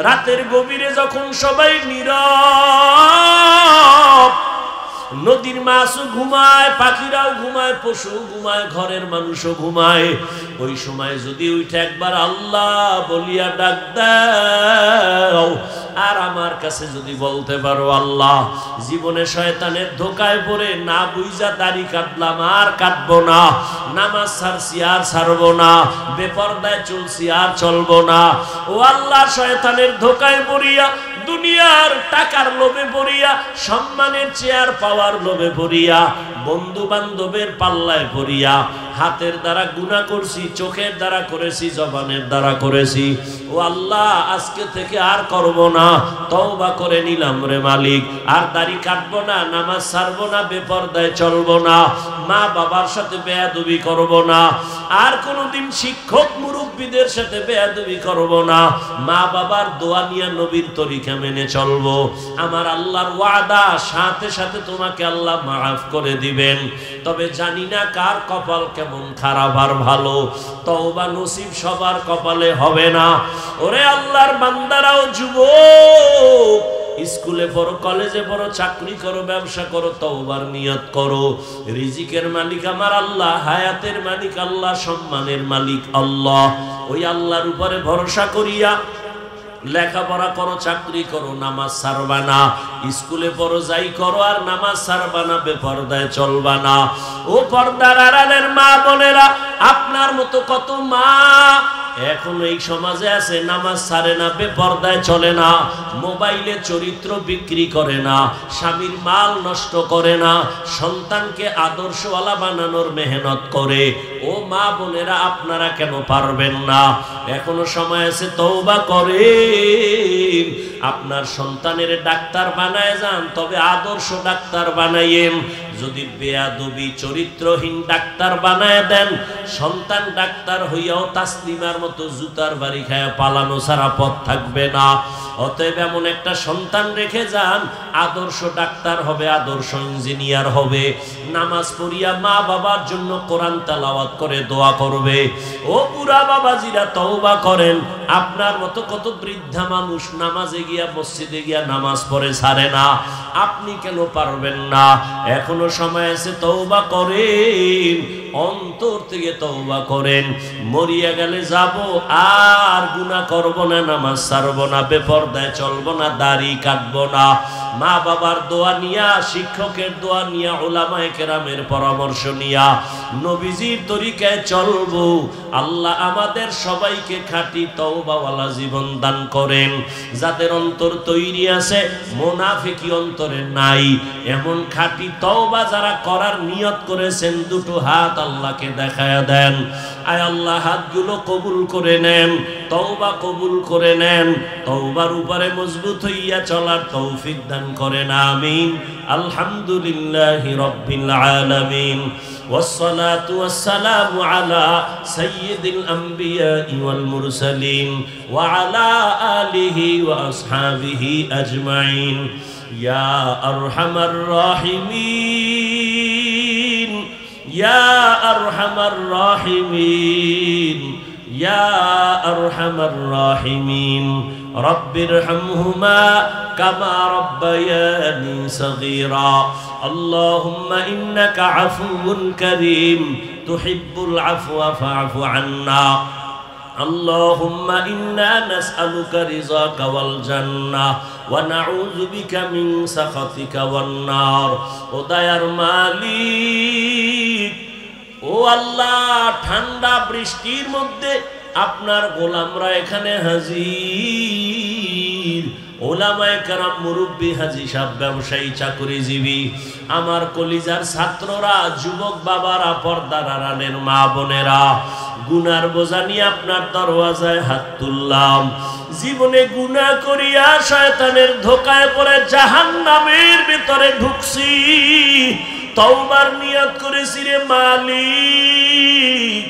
রাতের গভীরে যখন সবাই নীরব, নদীর মাছও ঘুমায়, পাখিরাও ঘুমায়, পশু ঘুমায়, ঘরের মানুষও ঘুমায়, ওই সময় যদি উঠে একবার আল্লাহ বলিয়া ডাক দাও, আর আমার কাছে যদি বলতে পারো আল্লাহ জীবনে শয়তানের ধোকায় পড়ে না বুঝা দাড়ি কাটলাম, আর কাটবো না, নামাজ ছাড়ছি আর ছাড়বো না, বেপরদায় চলছি আর চলবো না, ও আল্লাহ শয়তানের ধোকায় পড়িয়া, দুনিয়ার টাকার লোভে পড়িয়া, সম্মানের চেয়ার পাওয়ার লোভে পড়িয়া, বন্ধু বান্ধবের পাল্লায় পড়িয়া, হাতের দ্বারা গুনাহ করছি, চোখের দ্বারা করেছি, জবানের দ্বারা করেছি, ও আল্লাহ আজকে থেকে আর করব না, তওবা করে নিলাম রে মালিক, আর দাড়ি কাটবো না, নামাজ ছাড়বো না, বেপরদায় চলবো না, মা বাবার সাথে বেয়াদবি করব না, আর কোনোদিন শিক্ষক মুরব্বীদের সাথে বেয়াদবি করব না, মা বাবার দোয়া নিয়ে নবীর তরিকা মেনে চলবো। আমার আল্লাহর ওয়াদা, সাথে সাথে তোমাকে আল্লাহ মাফ করে দিবেন। তবে জানি না কার কপাল কেমন খারাপ আর ভালো, তওবা নসিব সবার কপালে হবে না। ওরে আল্লাহর বান্দারাও, যুবক, স্কুলে পড়ো, কলেজে পড়ো, চাকরি করো, ব্যবসা করো, তওবার নিয়ত করো। রিজিকের মালিক আমার আল্লাহ, হায়াতের মালিক আল্লাহ, সম্মানের মালিক আল্লাহ। ওই আল্লাহর উপরে ভরসা করিয়া লেখাপড়া করো, চাকরি করো, নামাজ ছাড়বা না, স্কুলে পড়ো, যাই করো, আর নামাজ ছাড়বা না, বেপরদায় চলবা না। ও পর্দার আড়ালের মা বোনেরা, আপনার মতো কত মা এখন এই সমাজে আছে, নামাজ ছাড়ে না, বেপরদায় চলে না, মোবাইলে চরিত্র বিক্রি করে না, স্বামীর মাল নষ্ট করে না, সন্তানকে আদর্শওয়ালা বানানোর মেহনত করে। ও মা বোনেরা, আপনারা কেন পারবেন না? এখনো সময় আছে, তওবা করেন। আপনার সন্তানের ডাক্তার বানায় যান, তবে আদর্শ ডাক্তার বানাইয়েন। যদি বেয়াদবি চরিত্রহীন ডাক্তার বানায় দেন, সন্তান ডাক্তার হইয়াও তাসলিমার মতো জুতার বাড়ি খায় পালানো ছাড়া পথ থাকবে না। অতএব এমন একটা সন্তান রেখে যান, আদর্শ ডাক্তার হবে, আদর্শ ইঞ্জিনিয়ার হবে, নামাজ পড়িয়া মা বাবার জন্য কোরআন তেলাওয়াত করে দোয়া করবে। ও বুড়া বাবাজিরা, তওবা করেন। আপনার মতো কত বৃদ্ধা মানুষ নামাজে গিয়া, মসজিদে গিয়া নামাজ পড়ে ছাড়ে না, আপনি কেন পারবেন না? এখনো সময় আছে, তওবা করেন, অন্তর থেকে তওবা করেন। মরিয়া গেলে যাব, আর গুনাহ করব না, নামাজ ছাড়ব না, বেপরদায় চলব না, দাড়ি কাটব না, মা বাবার দোয়া নিয়া, শিক্ষকের দোয়া নিয়া, উলামায়ে কেরামের পরামর্শ নিয়া নবীজির তরিকায় চলব। আল্লাহ আমাদের সবাইকে খাঁটি তওবাওয়ালা জীবন দান করেন। যাদের অন্তর তৈরি আছে, মুনাফিকি অন্তরে নাই, এমন খাঁটি তওবা যারা করার নিয়ত করেছেন, দুটো হাত আল্লাহকে দেখায়া দেন। আয় আল্লাহ, হাতগুলো কবুল করে নেন, তওবা কবুল করে নেন, তওবার উপরে মজবুত হইয়া চলার তৌফিক দান করেন। আমিন। আলহামদুলিল্লাহি রাব্বিল আলামিন, والصلاة والسلام على سيد الأنبياء والمرسلين وعلى آله وأصحابه أجمعين. يا أرحم الراحمين، يا أرحم الراحمين، يا أرحم الراحمين، رب ارحمهما كما ربياني صغيرا. اللهم إنك عفو كريم تحب العفو فاعف عنا. اللهم إنا نسألك رضاك والجنة ونعوذ بك من سخطك والنار. وداير মালিক, ও আল্লাহ, ঠান্ডা বৃষ্টির মধ্যে আপনার গোলামরা এখানে হাজির। ওলামায়ে কেরাম, মুরব্বী, হাজী সাহেব, ব্যবসায়ী, চাকরিজীবী, আমার কলিজার ছাত্ররা, যুবক বাবারা, পর্দার আড়ালের মা বোনেরা, গুনার বোঝা নিয়ে আপনার দরওয়াজায় হাত তুললাম। জীবনে গুনাহ করিয়া শয়তানের ধোকায় পড়ে জাহান্নামের ভিতরে ঢুকছি, তওবার নিয়ত করেছি রে মালিক,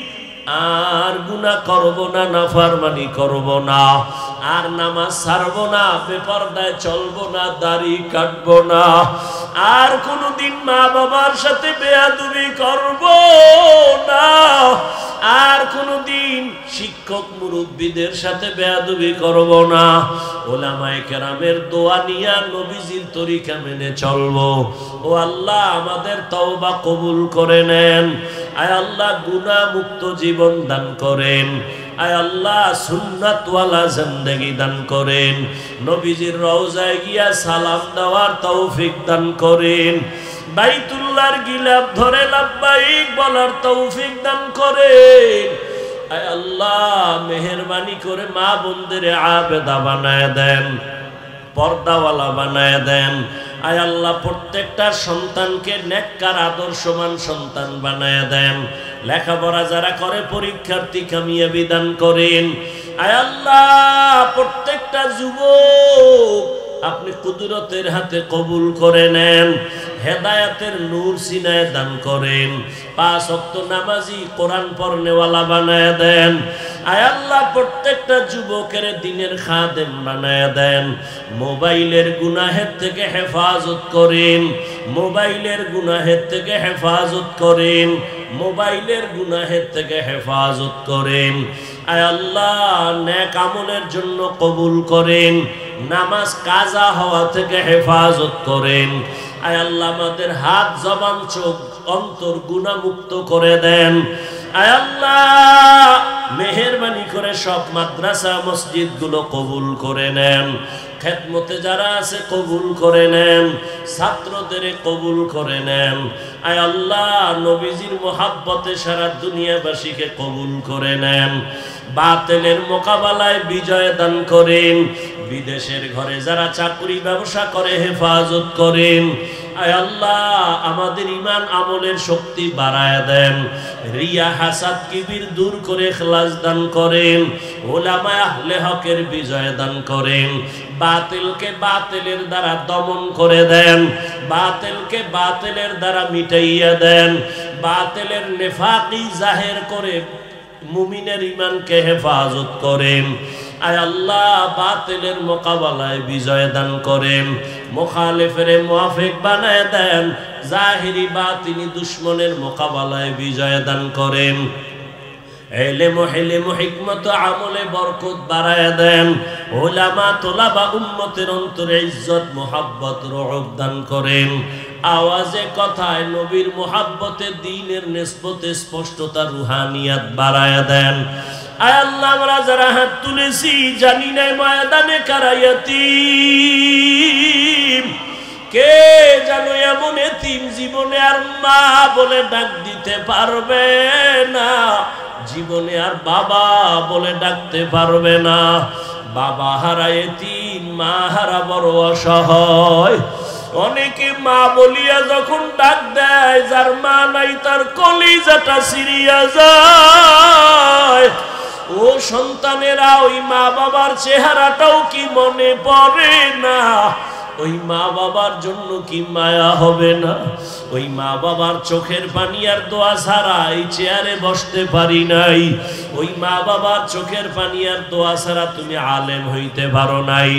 আর গুনাহ করব না, নাফরমানি করব না, আর নামাজ ছাড়ব না, বেপরদায় চলব না, দাড়ি কাটব না, আর কোনদিন মা বাবার সাথে বেয়াদবি করব না, আর কোনদিন শিক্ষক মুরব্বীদের সাথে বেয়াদবি করব না। ও ওলামায়ে কেরামের দোয়া নিয়া নবীজির তরিকা মেনে চলবো। ও আল্লাহ আমাদের তওবা কবুল করে নেন। আয় আল্লাহ গুনাহ মুক্ত জীবন দান করেন। আয় আল্লাহ সুন্নাতওয়ালা জিন্দেগি দান করেন। নবীজির রওজায় গিয়া সালাম দেওয়ার তৌফিক দান করেন। বাইতুল্লাহর গিলাফ ধরে লাব্বাইক বলার তৌফিক দান করেন। আয় আল্লাহ মেহেরবানি করে মা বোনদের আবেদা বানায় দেন, পর্দাওয়ালা বানায় দেন। আয় আল্লাহ প্রত্যেকটা সন্তানকে নেককার আদর্শমান সন্তান বানায় দেন। লেখাপড়া যারা করে পরীক্ষার্থী কামিয়াবি দান করেন। আয় আল্লাহ প্রত্যেকটা যুবক আপনি কুদরতের হাতে কবুল করে নেন। হেদায়াতের নূর সিনায় দান করেন। 5 ওয়াক্ত নামাজি কোরআন পড়নেওয়ালা বানায় দেন। আয় আল্লাহ প্রত্যেকটা যুবকের দিনের খাদেম বানায় দেন। মোবাইলের গুনাহের থেকে হেফাজত করেন। মোবাইলের গুনাহের থেকে হেফাজত করেন। মোবাইলের গুনাহের থেকে হেফাজত করেন। আয় আল্লাহ নেক আমলের জন্য কবুল করেন। নামাজ কাজা হওয়া থেকে হেফাজত করেন। আয় আল্লাহ আমাদের হাত জবান চোখ অন্তর গুনাহ মুক্ত করে দেন। আয় আল্লাহ মেহেরবানি করে সব মাদ্রাসা মসজিদ গুলো কবুল করে নেন। খেদমতে যারা আছে কবুল করে নেন। ছাত্রদের কবুল করে নেন। আয় আল্লাহ নবীজির মোহাব্বতে সারা দুনিয়াবাসীকে কবুল করে নেন। বাতিলের মোকাবেলায় বিজয় দান করেন। বিদেশের ঘরে যারা চাকরি ব্যবসা করে হেফাজত করেন। আয় আল্লাহ আমাদের ঈমান আমলের শক্তি বাড়ায় দেন। রিয়া হাসাদ কিবির দূর করে ইখলাস দান করেন। উলামা আহলে হকের বিজয় দান করেন। বাতিলকে বাতিলের দ্বারা দমন করে দেন। বাতিলকে বাতিলের দ্বারা মিটাইয়া দেন। বাতিলের নেফাকি জাহের করে মুমিনের ঈমানকে হেফাজত করেন। আয় আল্লাহ বাতিলের মোকাবেলায় বিজয় দান করেন। মুখালিফের মুওয়াফিক বানায় দেন। জাহিরি বাতিনি দুশমনের মোকাবেলায় বিজয় দান করেন। ইলম হিকমত আমলে বরকত বাড়ায় দেন। উলামা তোলাবা উম্মতের অন্তরে ইজ্জত মুহাব্বত রুউব দান করেন। আওয়াজে কথায় নবীর মুহাব্বতে দ্বীনের নিসবতে স্পষ্টতা রুহানিয়াত বাড়ায় দেন। আয় আল্লাহ আমরা যারা হাত তুলেছি জানি না ময়দানে কারা ইয়াতীম। কে জানো এমন এতিম জীবনে আর মা বলে ডাক দিতে পারবে না, জীবনে আর বাবা বলে ডাকতে পারবে না। বাবা হারা এতিম, মা হারা বড় অসহায়। অনেকে মা বলিয়া যখন ডাক দেয়, যার মা নাই তার কলিজাটা ছিঁড়িয়া যায়। ও সন্তানেরা ওই মা বাবার চেহারাটাও কি মনে পড়ে না? ওই মা বাবার জন্য কি মায়া হবে না? ওই মা বাবার চোখের পানি আর দোয়া ছাড়া এই চেয়ারে বসতে পারি নাই। ওই মা বাবার চোখের পানি আর দোয়া ছাড়া তুমি আলেম হইতে পারো নাই।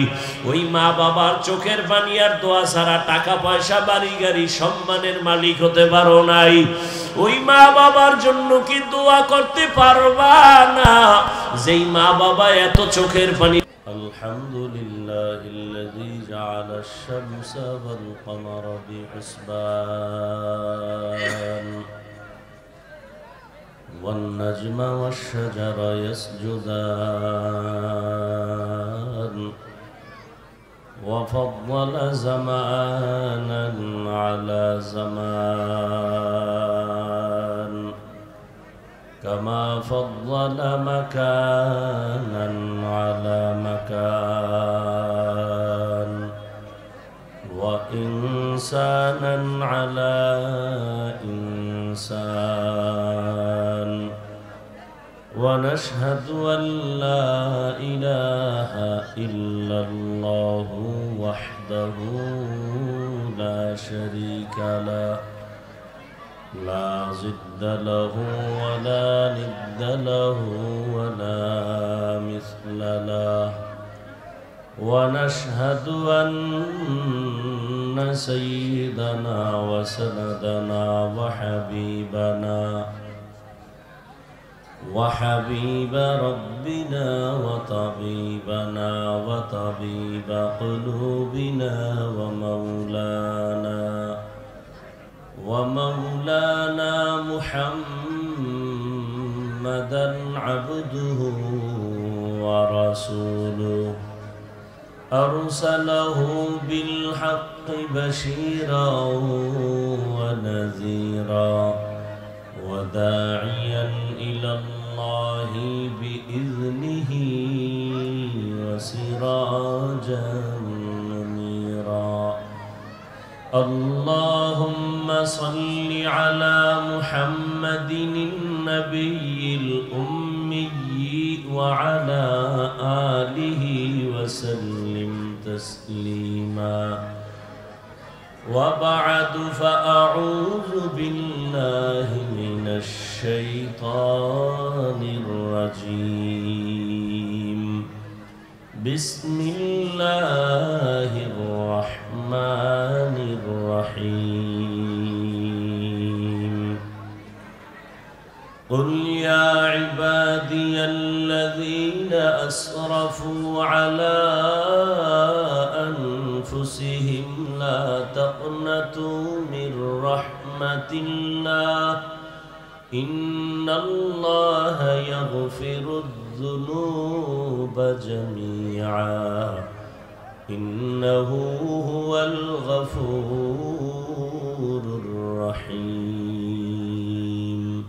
ওই মা বাবার চোখের পানি আর দোয়া ছাড়া টাকা পয়সা বাড়ি গাড়ি সম্মানের মালিক হতে পারো নাই। ওই মা বাবার জন্য কি দোয়া করতে পারবা না? যেই মা বাবা এত চোখের পানি। আলহামদুলিল্লাহিল্লাযী জাআলাশ শামসা ওয়াল কমারা বিহিসবান ওয়ান নাজমা ওয়াশ শাজারা ইয়াসজুদান ওয়া ফাদ্দালা জামানান আলা জামান كما فضل مكانا على مكان وإنسانا على إنسان ونشهد أن لا إله إلا الله وحده لا شريك له لا ضد له ولا ند له ولا مثل له ونشهد أن سيدنا وسندنا وحبيبنا وحبيب ربنا وطبيبنا وطبيب قلوبنا ومولانا محمدا عبده ورسوله أرسله بالحق بشيرا ونذيرا وداعيا إلى الله بإذنه وسراجا منيرا اللهم صل على محمد النبي الأمي وعلى آله وسلم تسليما وبعد فأعوذ بالله من الشيطان الرجيم بسم الله الرحمن الرحيم قل يا عبادي الذين أسرفوا على أنفسهم لا تقنطوا من رحمة الله إن الله يغفر الذنوب جميعا إنه هو الغفور الرحيم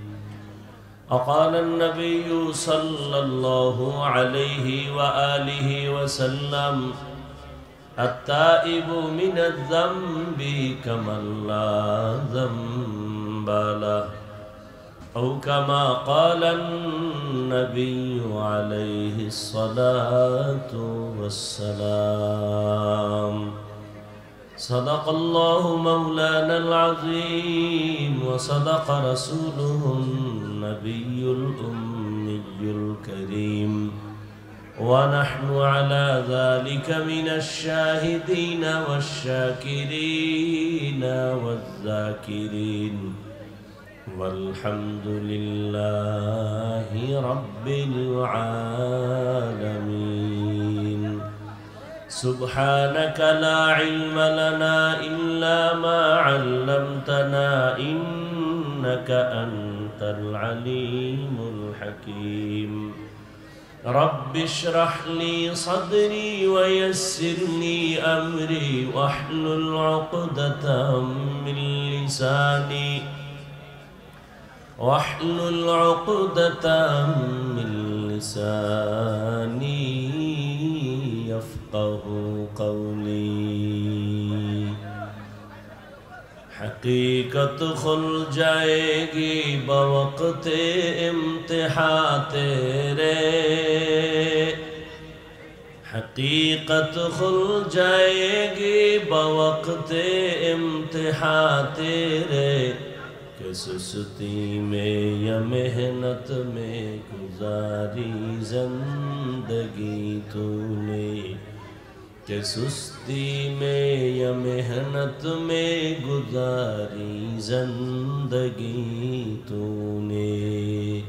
وقال النبي صلى الله عليه وآله وسلم التائب من الذنب كمن لا ذنب له أو كما قال النبي عليه الصلاة والسلام صدق الله مولانا العظيم وصدق رسوله النبي الأمي الكريم ونحن على ذلك من الشاهدين والشاكرين والذاكرين والحمد لله رب العالمين سبحانك لا علم لنا إلا ما علمتنا إنك أنت العليم الحكيم رب اشرح لي صدري ويسر لي أمري واحلل عقدة من لساني يفقه قولي حقیقت کھل جائے گی بوقت امتحان تیرے حقیقت کھل جائے گی بوقت امتحان تیرے کہ سستی میں یا محنت میں گزاری زندگی تو نے کہ سستی میں یا محنت میں گزاری زندگی تو نے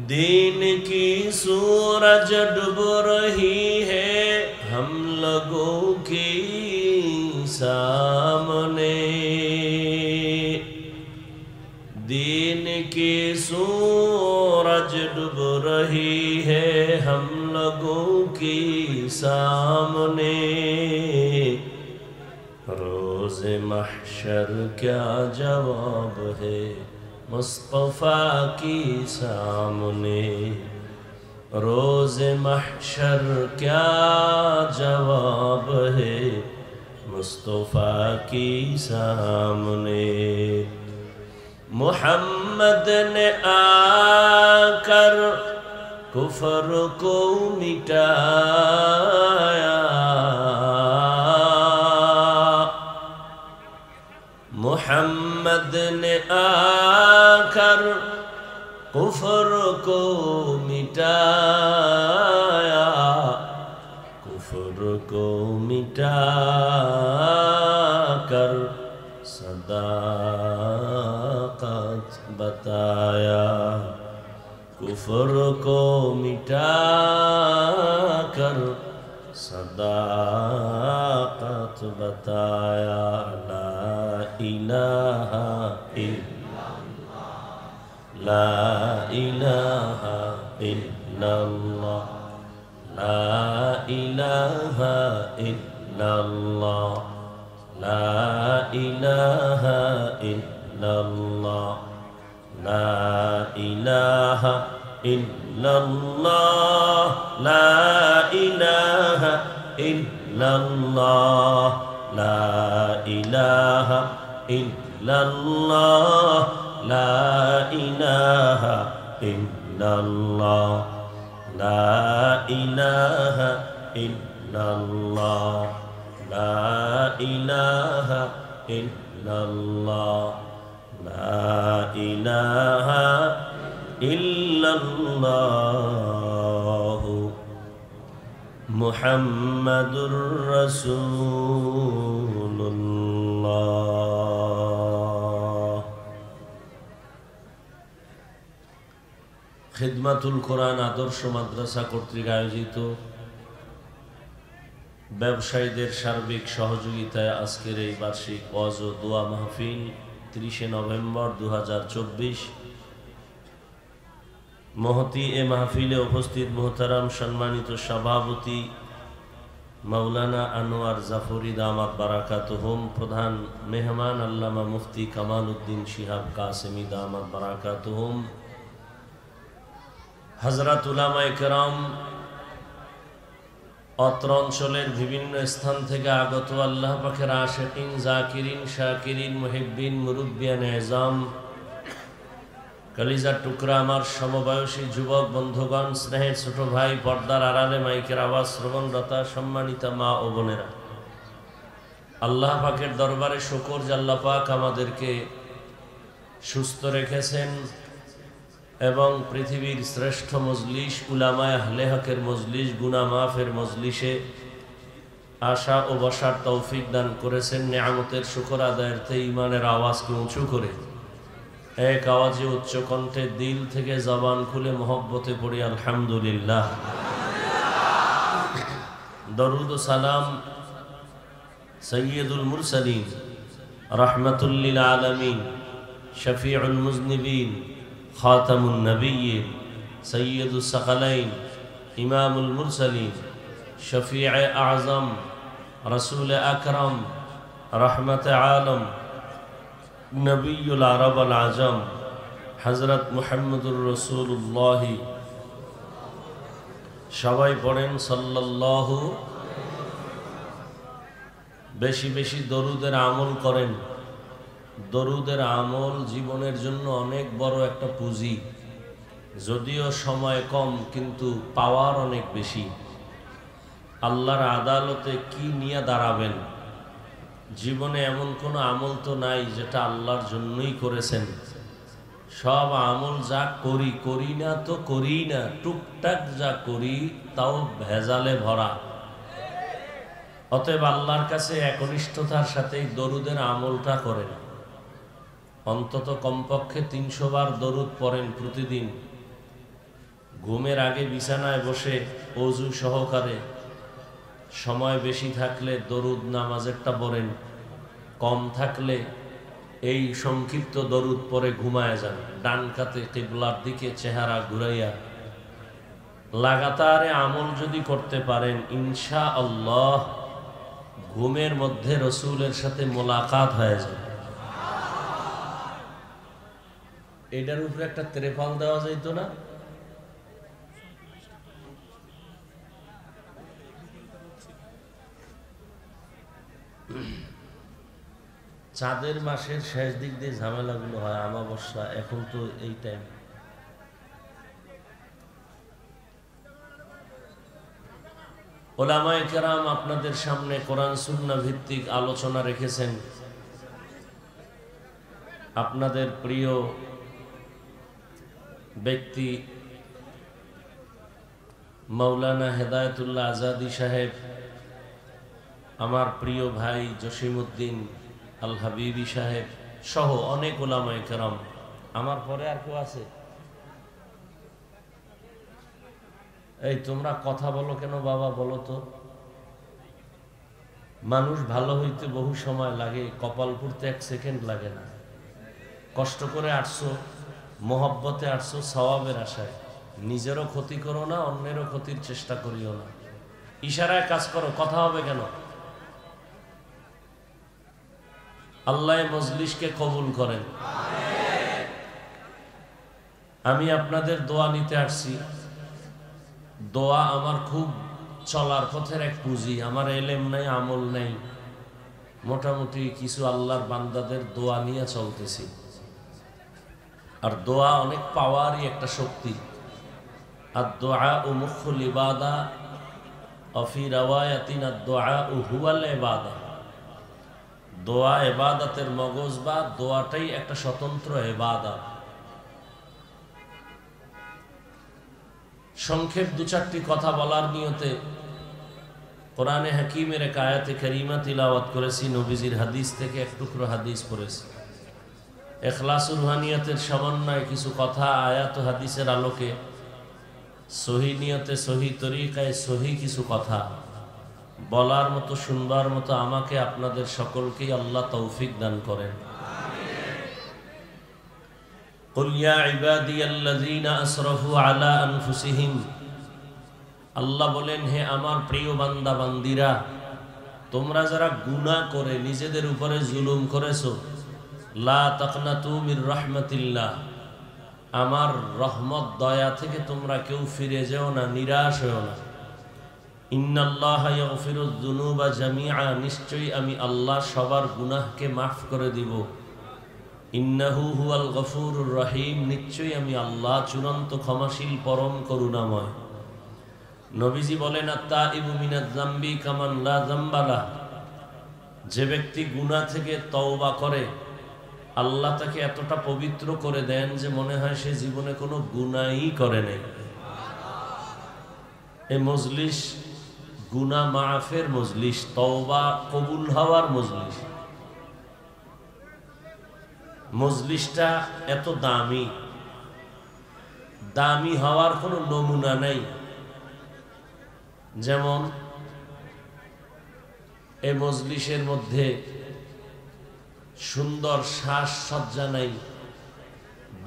دین کی سورج ڈوب رہی ہے ہم لوگوں کی سامنے دین کی سورج ڈوب رہی ہے ہم لوگوں کی سامنے روز محشر کیا جواب ہے مصطفیٰ کی سامنے روز محشر کیا جواب ہے مصطفیٰ کی سامنے محمد نے آ کر کفر کو مٹایا محمد نے آ کر کفر کو مٹایا کفر کو مٹا کر صداقت بتایا कुफ्र को मिटा कर सदाकत बताया। ला इलाहा इल्लल्लाह, ला इलाहा इल्लल्लाह, ला इलाहा इल्लल्लाह, ला इलाहा इल्लल्लाह, ला इलाहा इल्लल्लाह, ला इलाहा इल्लल्लाह, ला इलाहा इल्लल्लाह, ला इलाहा इल्लल्लाह, ला इलाहा इल्लल्लाह, ला इलाहा इल्लल्लाह, ला इलाहा इल्लल्लाह मुहम्मदुर रसूलुल्लाह। খিদমাতুল কোরআন আদর্শ মাদ্রাসা কর্তৃক আয়োজিত ব্যবসায়ীদের সার্বিক সহযোগিতায় আজকের এই বার্ষিক ওয়াজ ও দোয়া মাহফিল 30 নভেম্বর 2024। মহতি এ মাহফিলে উপস্থিত মোহতারাম সম্মানিত সভাপতি মাওলানা আনোয়ার জাফরি দামাত বারাকাতুহুম, প্রধান মেহমান আল্লামা মুফতি কামাল উদ্দিন শিহাব কাসেমি দামাত বারাকাতুহুম, হযরত উলামায়ে কেরাম, অত্র অঞ্চলের বিভিন্ন স্থান থেকে আগত আল্লাহ পাকের আশিকিন, জাকিরিন, শাকিরিন, মুহিব্বিন, মুরব্বিয়ান এজাম, কলিজার টুকরা আমার সমবয়সী যুবক বন্ধুগণ, স্নেহের ছোট ভাই, পর্দার আড়ালে মাইকের আওয়াজ শ্রবণরতা সম্মানিতা মা ও বোনেরা, আল্লাহ পাকের দরবারে শুকর যে আল্লাহ পাক আমাদেরকে সুস্থ রেখেছেন এবং পৃথিবীর শ্রেষ্ঠ মজলিস উলামায়ে আহলে হকের মজলিস, গুনাহ মাফের মজলিসে আশা ও বসার তৌফিক দান করেছেন। নিয়ামতের শুকর আদায়ার্থে ঈমানের আওয়াজকে উঁচু করে এক আওয়াজে উচ্চ কণ্ঠে দিল থেকে জবান খুলে মহব্বতে পড়ি আলহামদুলিল্লাহ। দরুদ ও সালাম সৈয়দুল মুরসালিন, রাহমাতুল লিল আলামিন, শফিউল মুজনিবিন, খাতামুন নবিয়্যিন, সৈয়দুস সাকালাইন, ইমামুল মুরসালিন, শফিয়ে আযম, রাসূল আকরাম, রহমতে আলম, নবিয়ুল আরব আল আজম, হযরত মুহাম্মদুর রাসূলুল্লাহ। সবাই পড়েন সাল্লাল্লাহু। বেশি বেশি দরুদের আমল করেন। দরুদের আমল জীবনের জন্য অনেক বড় একটা পুঁজি, যদিও সময় কম কিন্তু পাওয়ার অনেক বেশি। আল্লাহর আদালতে কি নিয়ে দাঁড়াবেন? জীবনে এমন কোনো আমল তো নাই যেটা আল্লাহর জন্যই করেছেন। সব আমল যা করি, করি না তো করি না, টুকটাক যা করি তাও ভেজালে ভরা। অতএব আল্লাহর কাছে একনিষ্ঠতার সাথেই দরুদের আমলটা করেন। অন্তত কমপক্ষে 300 বার দরুদ পড়েন প্রতিদিন। ঘুমের আগে বিছানায় বসে ওযু সহকারে, সময় বেশি থাকলে দরুদ নামাজেরটা পড়েন, কম থাকলে এই সংক্ষিপ্ত দরুদ পড়ে ঘুমায় যান। ডান কাতে কিবলার দিকে চেহারা ঘুরাইয়া লাগাতারে আমল যদি করতে পারেন, ইনশাআল্লাহ ঘুমের মধ্যে রসুলের সাথে মোলাকাত হয়ে যাবে। এটার উপরে একটা ত্রেপাল দেওয়া যাইতো না? চাঁদের মাসের শেষ দিক দিয়ে ঝামেলাগুলো হয়, আমাবস্যা, এখন তো এই টাইম। ওলামায়ে কেরাম আপনাদের সামনে কোরআন সুন্নাহ ভিত্তিক আলোচনা রেখেছেন। আপনাদের প্রিয় ব্যক্তি মাওলানা হেদায়েতুল্লাহ আজাদি সাহেব, আমার প্রিয় ভাই জসিমউদ্দিন আল হাবিবি সাহেব সহ অনেক ওলামায়ে কেরাম, আমার পরে আর কেউ আছে? এই তোমরা কথা বলো কেন বাবা, বলো তো? মানুষ ভালো হইতে বহু সময় লাগে, কপাল পুড়তে 1 সেকেন্ড লাগে না। কষ্ট করে আসছো, মোহব্বতে আসছো, সওয়াবের আশায়। নিজেরও ক্ষতি করো না, অন্যেরও ক্ষতির চেষ্টা করিও না। ইশারায় কাজ করো, কথা হবে কেন? আল্লাহ মজলিসকে কবুল করেন। আমি আপনাদের দোয়া নিতে আসছি। দোয়া আমার খুব চলার পথের এক পুঁজি। আমার এলেম নাই, আমল নাই, মোটামুটি কিছু আল্লাহর বান্দাদের দোয়া নিয়ে চলতেছি। আর দোয়া অনেক পাওয়ারই একটা শক্তি। আর দোয়া ও মুখুল ইবাদা অফি রাওয়ায়াতিন আদ-দুআ হুয়াল ইবাদা। দোয়া ইবাদতের মগজ, বা দোয়াটাই একটা স্বতন্ত্র ইবাদত। সংক্ষেপ 2-4টি কথা বলার নিয়তে কোরআনে হাকিমের এক আয়াতে কারিমা তিলাওয়াত করেছি, নবীজির হাদিস থেকে এক টুকরো হাদিস পড়েছি। ইখলাসুর রুহানিয়াতের সমন্বয়ে কিছু কথা আয়াত ও হাদিসের আলোকে সহি নিয়তে, সহি তরিকায়, সহি কিছু কথা বলার মতো, শুনবার মতো আমাকে আপনাদের সকলকেই আল্লাহ তৌফিক দান করেন। কুল ইয়া ইবাদিয়াল্লাযীনা আসরাফু আলা আনফুসিহিম। আল্লাহ বলেন, হে আমার প্রিয় বান্দা বান্দিরা, তোমরা যারা গুনাহ করে নিজেদের উপরে জুলুম করেছো, লা তাকনাতু মির রাহমাতিল্লাহ, আমার রহমত দয়া থেকে তোমরা কেউ ফিরে যেও না, নিরাশ হও না। ইন্নাল্লাহা ইয়াগফিরুয যুনুবা জামিআ, নিশ্চয়ই আমি আল্লাহ সবার গুনাহকে মাফ করে দিব। ইন্নাহু হুয়াল গফুরুর রহিম, নিশ্চয়ই আমি আল্লাহ চূড়ান্ত ক্ষমাশীল, পরম করুণাময়। নবীজি বলেন, আত-তাইবু মিনাজ যামবি কামান লা যামবা লাহ। যে ব্যক্তি গুনাহ থেকে তওবা করে, আল্লাহ তাকে এতটা পবিত্র করে দেন যে মনে হয় সে জীবনে কোনো গুনাহই করে নাই। এই মজলিস গুনাহ মাফের মজলিস, তওবা কবুল হওয়ার মজলিস। মজলিসটা এত দামি, দামি হওয়ার কোনো নমুনা নাই। যেমন এই মজলিসের মধ্যে সুন্দর সাজসজ্জা নাই,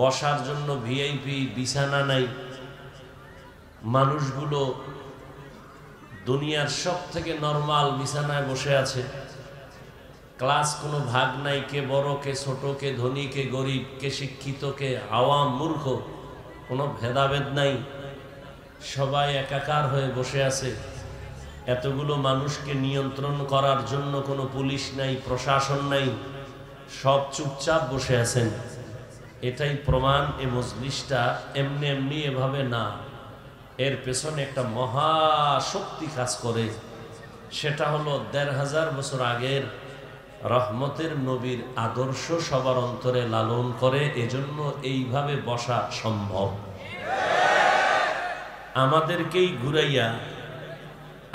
বসার জন্য ভিআইপি বিছানা নাই, মানুষগুলো দুনিয়ার সব থেকে নরমাল বিছানায় বসে আছে, ক্লাস কোনো ভাগ নাই, কে বড় কে ছোট, কে ধনী কে গরিব, কে শিক্ষিত কে আওয়াম মূর্খ, কোনো ভেদাভেদ নাই, সবাই একাকার হয়ে বসে আছে। এতগুলো মানুষকে নিয়ন্ত্রণ করার জন্য কোনো পুলিশ নাই, প্রশাসন নাই, সব চুপচাপ বসে আছেন। এটাই প্রমাণ এই মজলিসটা এমনি এমনি এভাবে না, এর পেছনে একটা মহাশক্তি কাজ করে। সেটা হলো ১৫০০ বছর আগের রহমতের নবীর আদর্শ সবার অন্তরে লালন করে, এজন্য এইভাবে বসা সম্ভব। আমাদেরকেই ঘুরাইয়া,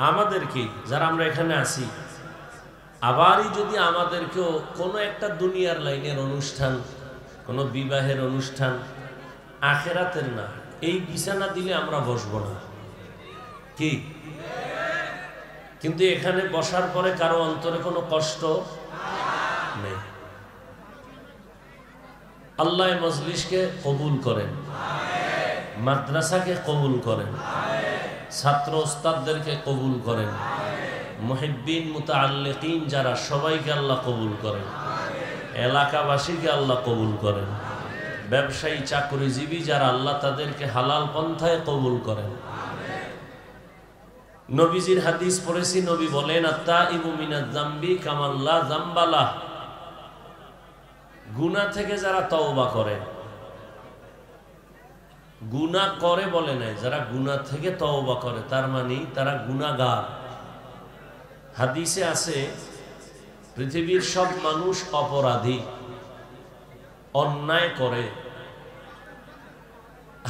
আমাদেরকেই যারা আমরা এখানে আছি, আবারই যদি আমাদেরকেও কোনো একটা দুনিয়ার লাইনের অনুষ্ঠান, কোনো বিবাহের অনুষ্ঠান, আখেরাতের না, এই বিছানা দিলে আমরা বসবো না, কি? কিন্তু এখানে বসার পরে কারো অন্তরে কোনো কষ্ট নেই। আল্লাহ মজলিসকে কবুল করেন, মাদ্রাসাকে কবুল করেন, ছাত্র ওস্তাদদেরকে কবুল করেন, মুহিব্বিন মুতাআল্লিকিন যারা, সবাইকে আল্লাহ কবুল করেন, এলাকাবাসীকে আল্লাহ কবুল করেন, ব্যবসায়ী চাকরিজীবী যারা, আল্লাহ তাদেরকে হালাল পন্থায় কবুল করেন। নবীজির হাদিস পড়েছি, নবী বলেন, আত-তাইবু মিনাজ যামবি কামান লা যামবা লাহ। গুনাহ থেকে যারা তওবা করে, গুনাহ করে বলে নাই, যারা গুনাহ থেকে তওবা করে তার মানে তারা গুনাহগার। হাদিসে আছে, পৃথিবীর সব মানুষ অপরাধী, অন্যায় করে,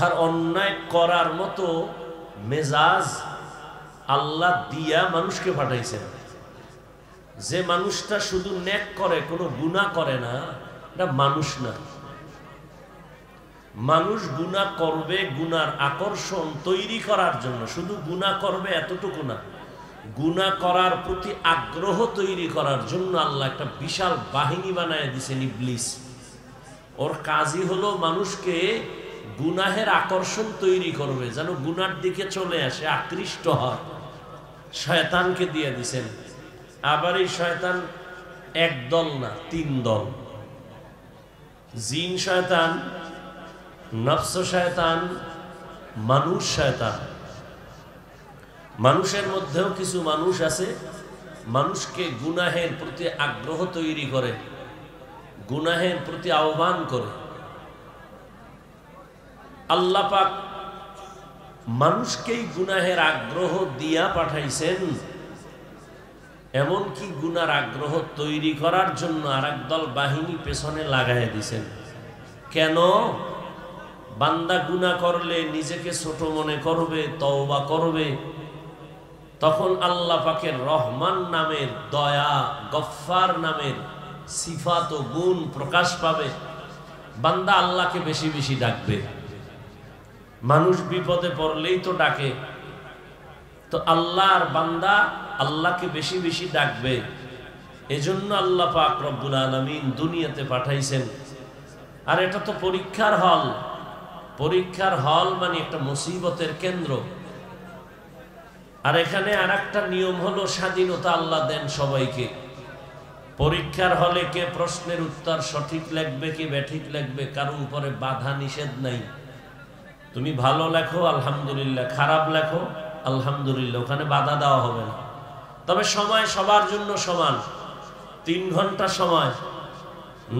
আর অন্যায় করার মতো মেজাজ আল্লাহ দিয়া মানুষকে পাঠাইছেন। যে মানুষটা শুধু নেক করে, কোনো গুনাহ করে না, এটা মানুষ না। মানুষ গুনাহ করবে গুনার আকর্ষণ তৈরি করার জন্য, শুধু গুনাহ করবে এতটুকু না, গুনাহ করার প্রতি আগ্রহ তৈরি করার জন্য আল্লাহ একটা বিশাল বাহিনী বানায় দিয়েছেন ইবলিস। ওর কাজই হলো মানুষকে গুনাহের আকর্ষণ তৈরি করবে, যেন গুনার দিকে চলে আসে, আকৃষ্ট হয়। শয়তানকে দিয়ে দিয়েছেন। আবার এই শয়তান এক দল না, তিন দল। জিন শয়তান, নফস শয়তান, মানুষ শয়তান। মানুষের মধ্যেও কিছু মানুষ আছে মানুষকে গুনাহের প্রতি আগ্রহ তৈরি করে, গুনাহের প্রতি আহ্বান করে। আল্লাহ পাক মানুষকেই গুনাহের আগ্রহ দিয়া পাঠাইছেন, এমনকি গুনার আগ্রহ তৈরি করার জন্য আরেক দল বাহিনী পেছনে লাগাই দিয়েছেন। কেন? বান্দা গুনাহ করলে নিজেকে ছোট মনে করবে, তওবা করবে, তখন আল্লাহ পাকের রহমান নামের, দয়া, গফফার নামের সিফাত ও গুণ প্রকাশ পাবে। বান্দা আল্লাহকে বেশি বেশি ডাকবে। মানুষ বিপদে পড়লেই তো ডাকে, তো আল্লাহর বান্দা আল্লাহকে বেশি বেশি ডাকবে। এজন্য আল্লাহ পাক রব্বুল আলামিন দুনিয়াতে পাঠাইছেন। আর এটা তো পরীক্ষার হল। পরীক্ষার হল মানে একটা মুসিবতের কেন্দ্র। আর এখানে আর একটা নিয়ম হলো, স্বাধীনতা আল্লাহ দেন সবাইকে। পরীক্ষার হলে কে প্রশ্নের উত্তর সঠিক লিখবে কি ব্যাঠিক লিখবে, কারো উপরে বাধা নিষেধ নাই। তুমি ভালো লেখো আলহামদুলিল্লাহ, খারাপ লেখো আলহামদুলিল্লাহ, ওখানে বাধা দেওয়া হবে না। তবে সময় সবার জন্য সমান, 3 ঘন্টা সময়,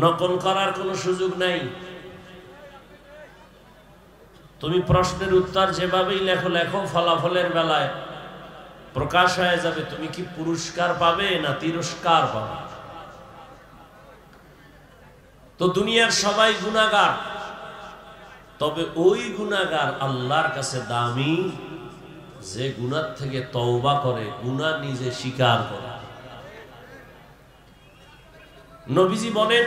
নকল করার কোনো সুযোগ নাই। তুমি প্রশ্নের উত্তর যেভাবেই লেখো লেখো, ফলাফলের বেলায় প্রকাশ হয়ে যাবে তুমি কি পুরস্কার পাবে না তিরস্কার পাবে। তো দুনিয়ার সবাই গুনাহগার, তবে ওই গুনাহগার আল্লাহর কাছে দামি যে গুনাহ থেকে তওবা করে, গুনাহ নিজে স্বীকার করে। নবীজি বলেন,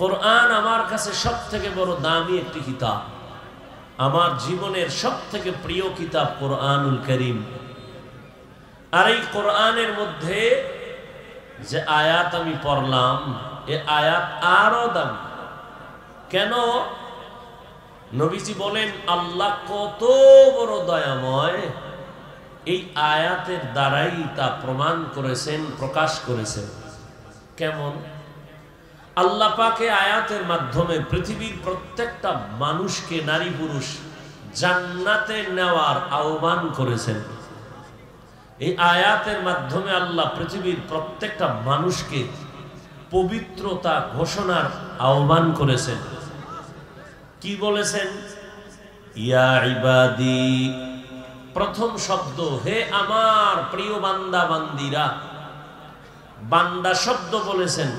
কোরআন আমার কাছে সবথেকে বড় দামি একটি কিতাব, আমার জীবনের সবথেকে প্রিয় কিতাব কোরআনুল কারীম। আর এই কোরআনের মধ্যে যে আয়াত আমি পড়লাম, এই আয়াত আরো দামি। কেন? নবীজি বলেন আল্লাহ কত বড় দয়াময়, এই আয়াতের দ্বারাই তা প্রমাণ করেছেন, প্রকাশ করেছেন। কেমন? আল্লাহ পাকে আয়াতের মাধ্যমে পৃথিবীর প্রত্যেকটা মানুষকে, নারী পুরুষ, জান্নাতে নেওয়ার আহ্বান করেছেন। এই আয়াতের মাধ্যমে আল্লাহ পৃথিবীর প্রত্যেকটা মানুষকে পবিত্রতা ঘোষণার আহ্বান করেছেন। কি বলেছেন? ইয়া ইবাদি, প্রথম শব্দ হে আমার প্রিয় বান্দা বান্দিরা। বান্দা শব্দ বলেছেন,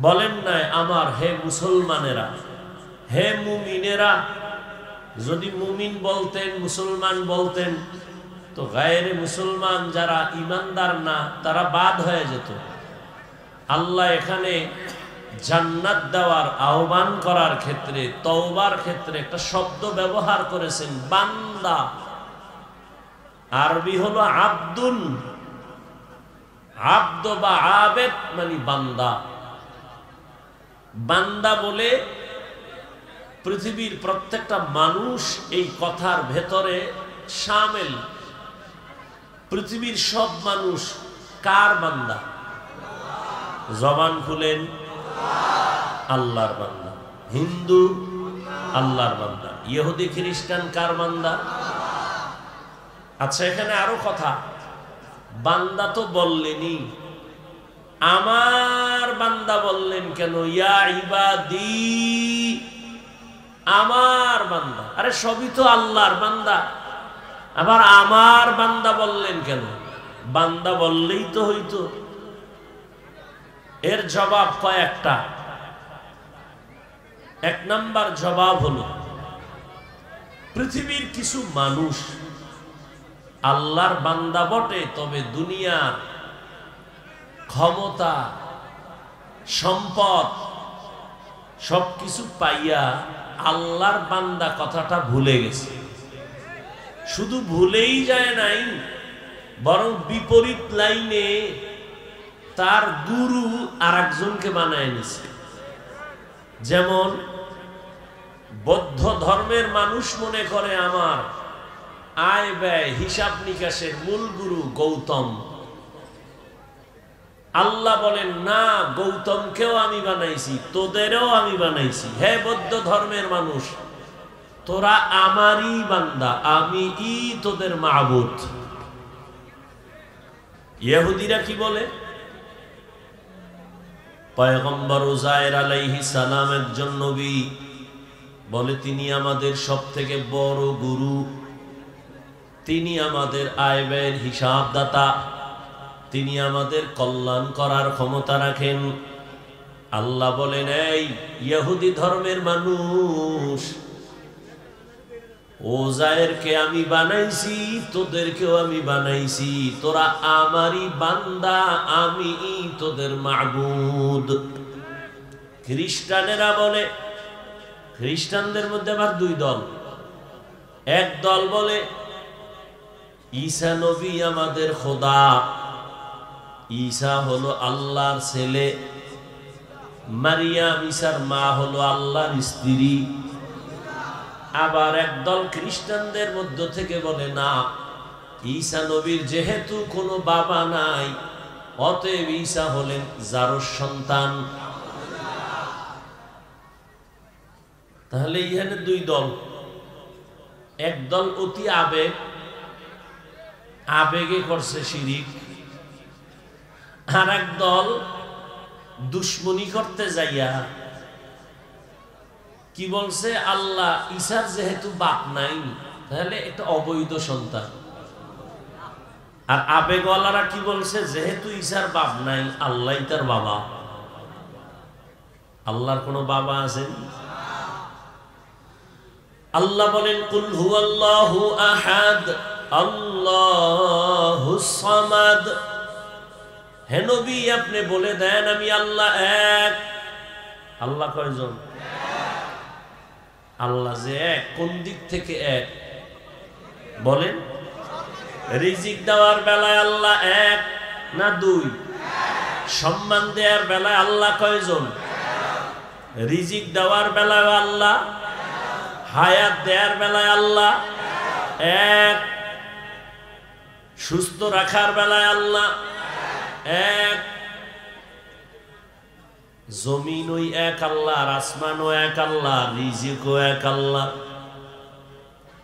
বলেন নাই আমার হে মুসলমানেরা, হে মুমিনেরা। যদি মুমিন বলতেন, মুসলমান বলতেন, তো গায়েরে মুসলমান যারা ইমানদার না তারা বাদ হয়ে যেত। আল্লাহ এখানে জান্নাত দেওয়ার আহ্বান করার ক্ষেত্রে, তওবার ক্ষেত্রে একটা শব্দ ব্যবহার করেছেন, বান্দা। আরবি হলো আব্দুন। আব্দ বা আবেদ মানে বান্দা। বান্দা বলে পৃথিবীর প্রত্যেকটা মানুষ এই কথার ভেতরে শামিল। পৃথিবীর সব মানুষ কার বান্দা? জবান খুলেন, আল্লাহর বান্দা। হিন্দু আল্লাহর বান্দা, ইহুদি খ্রিস্টান কার বান্দা? আচ্ছা, এখানে আরো কথা, বান্দা তো বললেনই, আমার বান্দা বললেন কেন? ইয়া ইবাদি, আমার বান্দা। আরে সবই তো আল্লাহর বান্দা, আবার আমার বান্দা বললেন কেন? বান্দা বললেই তো হইতো। এর জবাব কয়েকটা। 1 নাম্বার জবাব হলো, পৃথিবীর কিছু মানুষ আল্লাহর বান্দা বটে, তবে দুনিয়ার ক্ষমতা, সম্পদ, সবকিছু পাইয়া আল্লাহর বান্দা কথাটা ভুলে গেছে। শুধু ভুলেই যায় নাই, বরং বিপরীত লাইনে তার গুরু আরেকজনকে বানায় নিছে। যেমন বৌদ্ধ ধর্মের মানুষ মনে করে আমার আয় ব্যয় হিসাব নিকাশের মূল গুরু গৌতম। আল্লাহ বলেন না, গৌতমকেও আমি বানাইছি, তোদেরও আমি বানাইছি। হে বৌদ্ধ ধর্মের মানুষ, তোরা আমারই বান্দা, আমি তোদের মাবুদ। ইহুদিরা কি বলে? পয়গম্বর উযায়ের আলাইহিস সালাম একজন নবী, বলে তিনি আমাদের সবথেকে বড় গুরু, তিনি আমাদের আয় ব্যয়ের হিসাবদাতা, তিনি আমাদের কল্যাণ করার ক্ষমতা রাখেন। আল্লাহ বলেন, এই ইহুদি ধর্মের মানুষ, উযায়েরকে আমি বানাইছি, তোদেরকেও আমি বানাইছি, তোরা আমারই বান্দা, আমি তোদের মাবুদ। খ্রিস্টানেরা বলে, খ্রিস্টানদের মধ্যে আবার দুই দল। এক দল বলে ঈসা নবী আমাদের খোদা, ঈসা হলো আল্লাহর ছেলে, মারিয়াম ঈসার মা হলো আল্লাহর স্ত্রী। আবার একদল খ্রিস্টানদের মধ্য থেকে বলে না, ঈসা নবীর যেহেতু কোনো বাবা নাই, অতএব ঈসা হলেন জারস সন্তান। তাহলে এখানে দুই দল। এক দল অতি আবেগে করছে শিরিক, আর এক দল দুশ্মনী করতে যাইয়া কি বলছে, আল্লাহ ঈসার যেহেতু বাপ নাই, তাহলে এটা অবৈধ সন্তান। আর আবেগওয়ালারা কি বলছে, যেহেতু ঈসার বাপ নাই, আল্লাহ তার বাবা। আল্লাহর কোনো বাবা আছেন? আল্লাহ বলেন, কুল হুয়াল্লাহু আহাদ আল্লাহুস সামাদ। হে নবী, আপনি বলে দেন আমি আল্লাহ এক। আল্লাহ কয়জন? আল্লাহ যে এক, কোন দিক থেকে এক বলেন? রিজিক দেওয়ার বেলায় আল্লাহ এক না দুই? সম্মান দেওয়ার বেলায় আল্লাহ কয়জন? রিজিক দেওয়ার বেলায় আল্লাহ, হায়াত দেওয়ার বেলায় আল্লাহ এক, সুস্থ রাখার বেলায় আল্লাহ এক। জমিন ওই এক আল্লাহ, আসমানও এক আল্লাহ, রিজিকও এক আল্লাহ।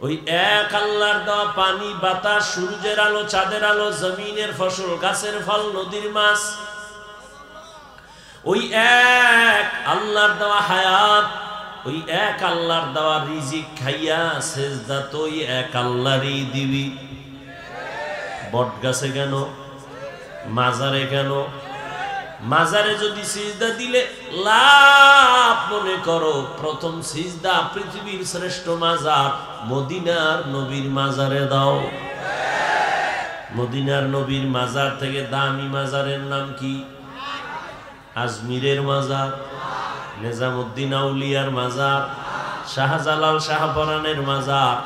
ওই এক আল্লাহর দেওয়া পানি, বাতাস, সূর্যের আলো, চাঁদের আলো, জমিনের ফসল, গাছের ফল, নদীর মাছ, ওই এক আল্লাহর দেওয়া হায়াত, ওই এক আল্লাহর দেওয়া রিজিক খাইয়া সেজদা তো ওই এক আল্লাহরই দিবি। বট গাছে কেন? মাজারে কেন? মাজারে যদি সিজদা দিলে লাভ মনে করো, প্রথম সিজদা পৃথিবীর শ্রেষ্ঠ মাজার মদিনার নবীর মাজারে দাও। মদিনার নবীর মাজার থেকে দামি মাজারের নাম কি? আজমিরের মাজার, নিজামুদ্দিন আউলিয়ার মাজার, শাহজালাল শাহপরানের মাজার।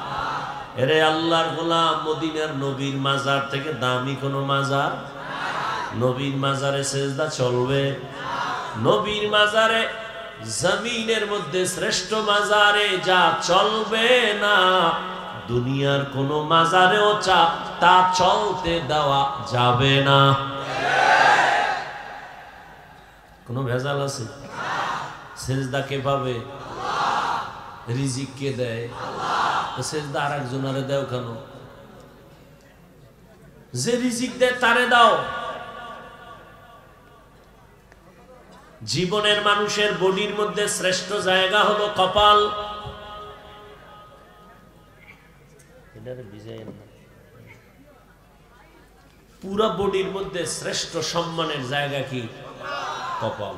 এরে আল্লাহর গোলাম, মদিনার নবীর মাজার থেকে দামি কোনো মাজার? নবীর মাজারে সেজদা চলবে? নবীর মাজারে, জমিনের মধ্যে শ্রেষ্ঠ মাজারে যা চলবে না, দুনিয়ার কোন মাজারেও তা চলতে দেওয়া যাবে না। কোনো ভেজাল আছে? সেজদা কে পাবে? রিজিক কে দেয়? সেজদা আর একজনারে দেও কেন? যে রিজিক দেয় তারে দাও। জীবনের মানুষের বডির মধ্যে শ্রেষ্ঠ জায়গা হলো কপাল। পুরো বডির মধ্যে শ্রেষ্ঠ সম্মানের জায়গা কি? কপাল।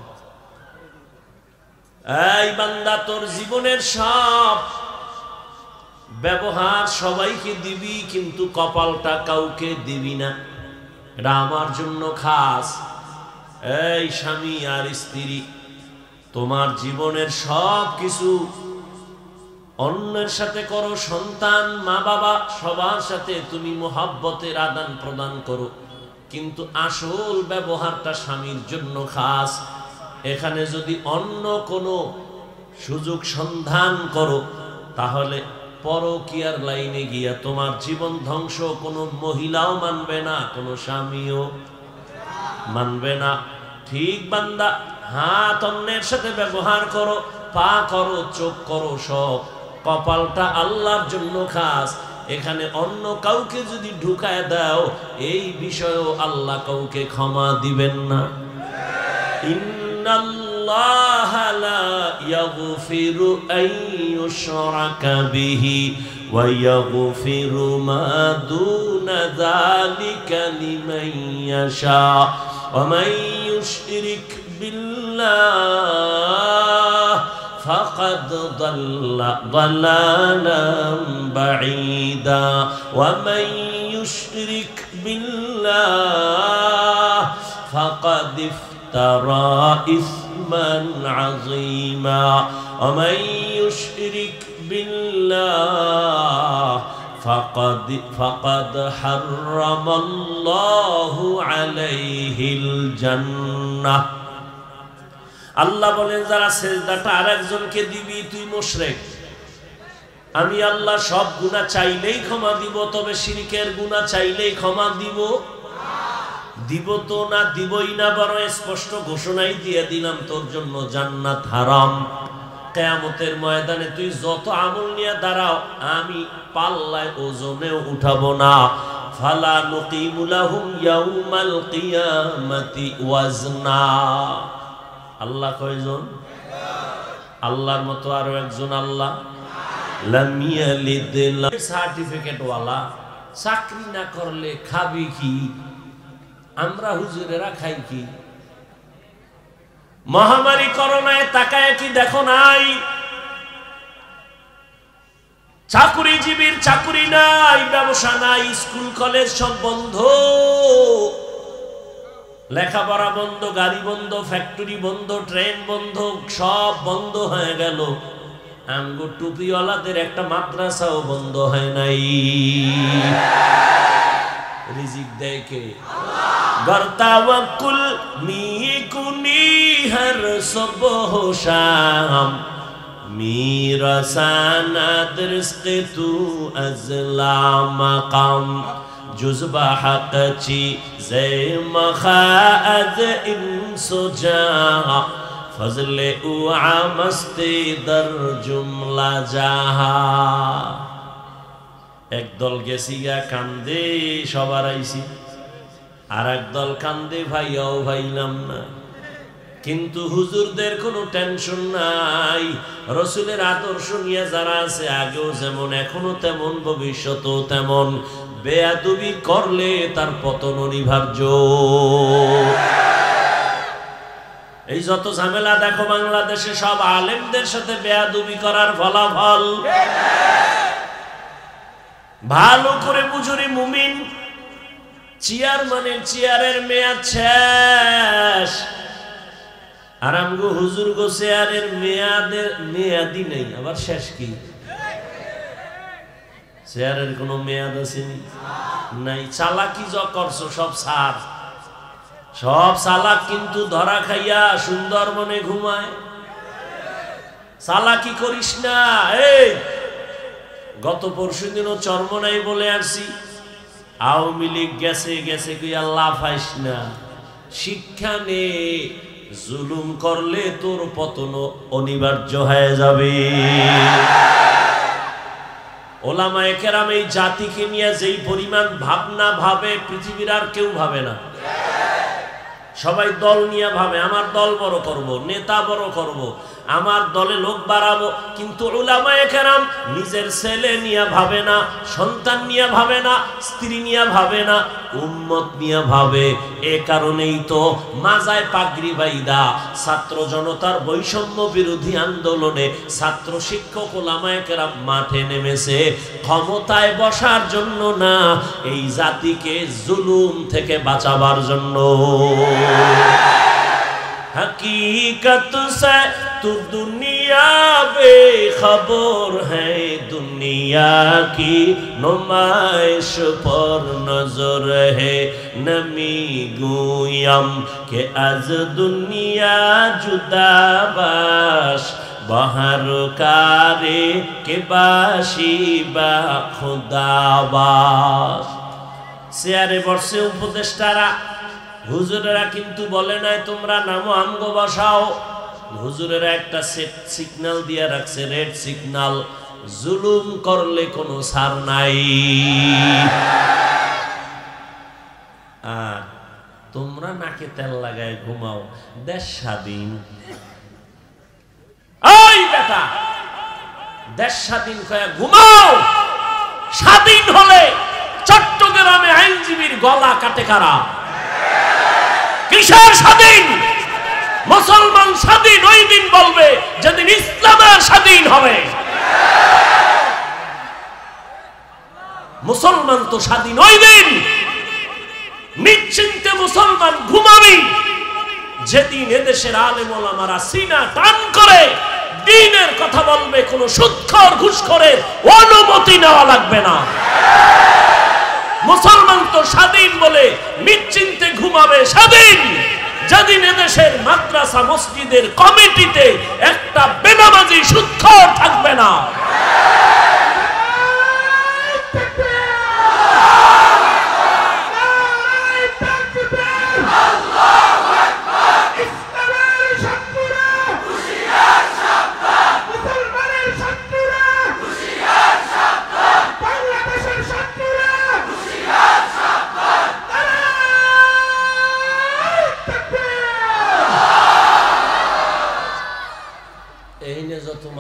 এই বান্দা, তোর জীবনের সব ব্যবহার সবাইকে দিবি, কিন্তু কপালটা কাউকে দিবি না। এটা আমার জন্য খাস। এই স্বামী আর স্ত্রী, তোমার জীবনের সব কিছু অন্যের সাথে করো, সন্তান, মা বাবা সবার সাথে তুমি মোহাব্বতের আদান প্রদান করো, কিন্তু আসল ব্যবহারটা স্বামীর জন্য খাস। এখানে যদি অন্য কোনো সুযোগ সন্ধান করো তাহলে পরকীয়ার লাইনে গিয়া তোমার জীবন ধ্বংস। কোনো মহিলাও মানবে না, কোনো স্বামীও মানবে না। ঠিক বান্দা, হাত অন্যের সাথে ব্যবহার করো, পা করো, চোখ করো, সব কপালটা আল্লাহর জন্য খাস। এখানে অন্য কাউকে যদি ঢুকায় দাও এই বিষয়েও আল্লাহ কাউকে ক্ষমা দিবেন না। ইন্নাল্লাহা লা ইয়াগফিরু আন ইউশরাকা বিহি ওয়া ইয়াগফিরু মা দুনা যালিকা লিমান ইয়াশা ওয়া মান ইউশরিক বিল্লাহ فقد ضل ضلالا بعيدا ومن يشرك بالله فقد افترى إثما عظيما ومن يشرك بالله فقد حرم الله عليه الجنة। আল্লাহ বলেন যারা সেজদাটা আরেকজনকে দিবি তুই মুশরিক। আমি আল্লাহ সব গুনাহ চাইলেই ক্ষমা দিব, তবে শিরকের গুনাহ চাইলেই ক্ষমা দিব দিব তো না, দিবই না, বরং স্পষ্ট ঘোষণাই দিয়ে দিলাম তোর জন্য জান্নাত হারাম। কিয়ামতের ময়দানে তুই যত আমল নিয়ে দাঁড়াও আমি পাল্লায় ওজনেও উঠাবো না। ফালা নুকিমু লাহুম ইয়াউমাল কিয়ামাতি ওয়াজনা। আল্লাহ কয়জন? আল্লাহর মতো আরো একজন আল্লাহ। লাম ইয়ালিদ সার্টিফিকেট ওয়ালা, চাকরি না করলে খাবি কি? আমরা হুজুরেরা খাই কি? মহামারী করোনায় তাকায় কি দেখো নাই? চাকুরিজীবীর চাকুরি নাই, ব্যবসা নাই, স্কুল কলেজ সব বন্ধ, লেখাপড়া বন্ধ, গাড়ি বন্ধ, ফ্যাক্টরি বন্ধ, ট্রেন বন্ধ, সব বন্ধ হয়ে গেল। আমগো টুপিওয়ালাদের একটা মাদ্রাসাও বন্ধ হয় নাই। রিজিক দেয় কে? गर तवक्कुल मी कुनी हर सुबह शाम मेरा सनद रिज़्क़ तू अज़ला मक़ाम जुज़्बा हक़ चीज़े मख़ाअद इंसो जहाँ फज़ले उ आमस्ते दर जुमला जहाँ। एक दल गेसी गा कांदे सबार आइसी, আর একদল কান্দে ভাইয়াও ভাইলাম না। কিন্তু হুজুরদের কোনো টেনশন নাই, রসুলের আদর্শ নিয়ে যারা আছে আগেও যেমন এখনো তেমন ভবিষ্যতেও তেমন। বেয়াদবি করলে তার পতন অনিবার্য। এই যত ঝামেলা দেখো বাংলাদেশে সব আলেমদের সাথে বেয়াদবি করার ফলাফল। ভালো করে বুঝুরি মুমিন, চেয়ারম্যানের চেয়ারের মেয়াদ শেষ, আর আমগো হুজুর গো চেয়ারের মেয়াদই নেই, আবার শেষ কি? চেয়ারের কোনো মেয়াদ আছে নাই? চালাকি যা করছো সব সার, সব চালাক কিন্তু ধরা খাইয়া সুন্দরবনে ঘুমায়। চালাকি করিস না। এই গত পরশু দিনও চরমনাই বলে আসছি, আওয়ামী লীগ গেছে গেছে কই আল্লাহ পাইস না। শিক্ষা নে, জুলুম করলে তোর পতন অনিবার্য হয়ে যাবে। ওলামায়ে কেরাম এই জাতিকে নিয়ে যেই পরিমাণ ভাবনা ভাবে পৃথিবীর আর কেউ ভাবে না। সবাই দল নিয়ে ভাবে, আমার দল বড় করব, নেতা বড় করব, আমার দলে লোক বাড়াবো। কিন্তু উলামায়ে কেরাম নিজের ছেলে নিয়ে ভাবে না, সন্তান নিয়ে ভাবে না, স্ত্রী নিয়ে ভাবে না, উম্মত নিয়ে ভাবে। এ কারণেই তো মাজায় পাগড়ি বাইদা ছাত্র জনতার বৈষম্য বিরোধী আন্দোলনে ছাত্র শিক্ষক উলামায়ে কেরাম মাঠে নেমেছে, ক্ষমতায় বসার জন্য না, এই জাতিকে জুলুম থেকে বাঁচাবার জন্য। हकीकत से तू दुनिया बेखबर है, दुनिया की नुमाइश पर नजर है। नमी गुयम के आज दुनिया जुदा बाश, बाहर कारे के बाशी बा खुदाबास। চেয়ারে বসে উপদেষ্টারা, হুজুরেরা কিন্তু বলে নাই তোমরা নামো আমগো বসাও। হুজুরেরা একটা সিগন্যাল দিয়ে রাখছে, রেড সিগন্যাল, জুলুম করলে কোনো ছাড় নাই। আর তোমরা নাকে তেল লাগায় ঘুমাও, দেশ স্বাধীন। এই বেটা, দেশ স্বাধীন কয়ে ঘুমাও। স্বাধীন হলে চট্টগ্রামে আইনজীবীর গলা কাটে কারা? কিসের স্বাধীন? মুসলমান স্বাধীন ওই দিন বলবে যেদিন ইসলামের স্বাধীন হবে। মুসলমান তো স্বাধীন ওই দিন, নিশ্চিন্তে মুসলমান ঘুমাবি যেদিন এদেশের আলেম ওলামারা সিনা টান করে দ্বীনের কথা বলবে, কোন সুদখোর ঘুষখোরের অনুমতি নেওয়া লাগবে না। মুসলমান তো স্বাধীন বলে নিশ্চিন্তে ঘুমাবে স্বাধীন যেদিন এদেশের মাদ্রাসা মসজিদের কমিটিতে একটা বেনামাজি সুদখোর থাকবে না।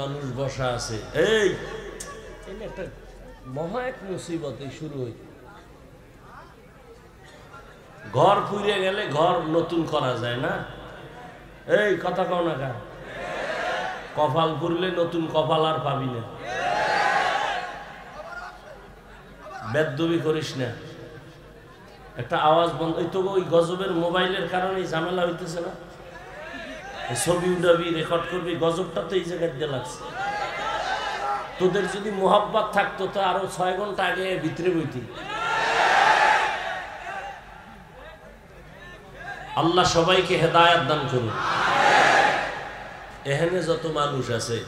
মানুষ বসা আছে, এই একটা মহা এক মুসিবত শুরু হই। ঘর পুড়ে গেলে ঘর নতুন করা যায় না? এই কথা কও না কা, কপাল পুড়লে নতুন কপাল আর পাবি না। বেদবি করিস না, একটা আওয়াজ বন্ধ। ওই তো ওই গজবের মোবাইলের কারণে ঝামেলা হইতেছে না? ছবি উঠাবি, রেকর্ড করবি, গজবটা তো এই জায়গায় দিয়ে লাগছে। তোদের যদি মোহাব্বত থাকতো তো আরো 6 ঘন্টা আগে ভিতরে বইতি। আল্লাহ সবাইকে হেদায়েত দান করুন। এখানে যত মানুষ আছে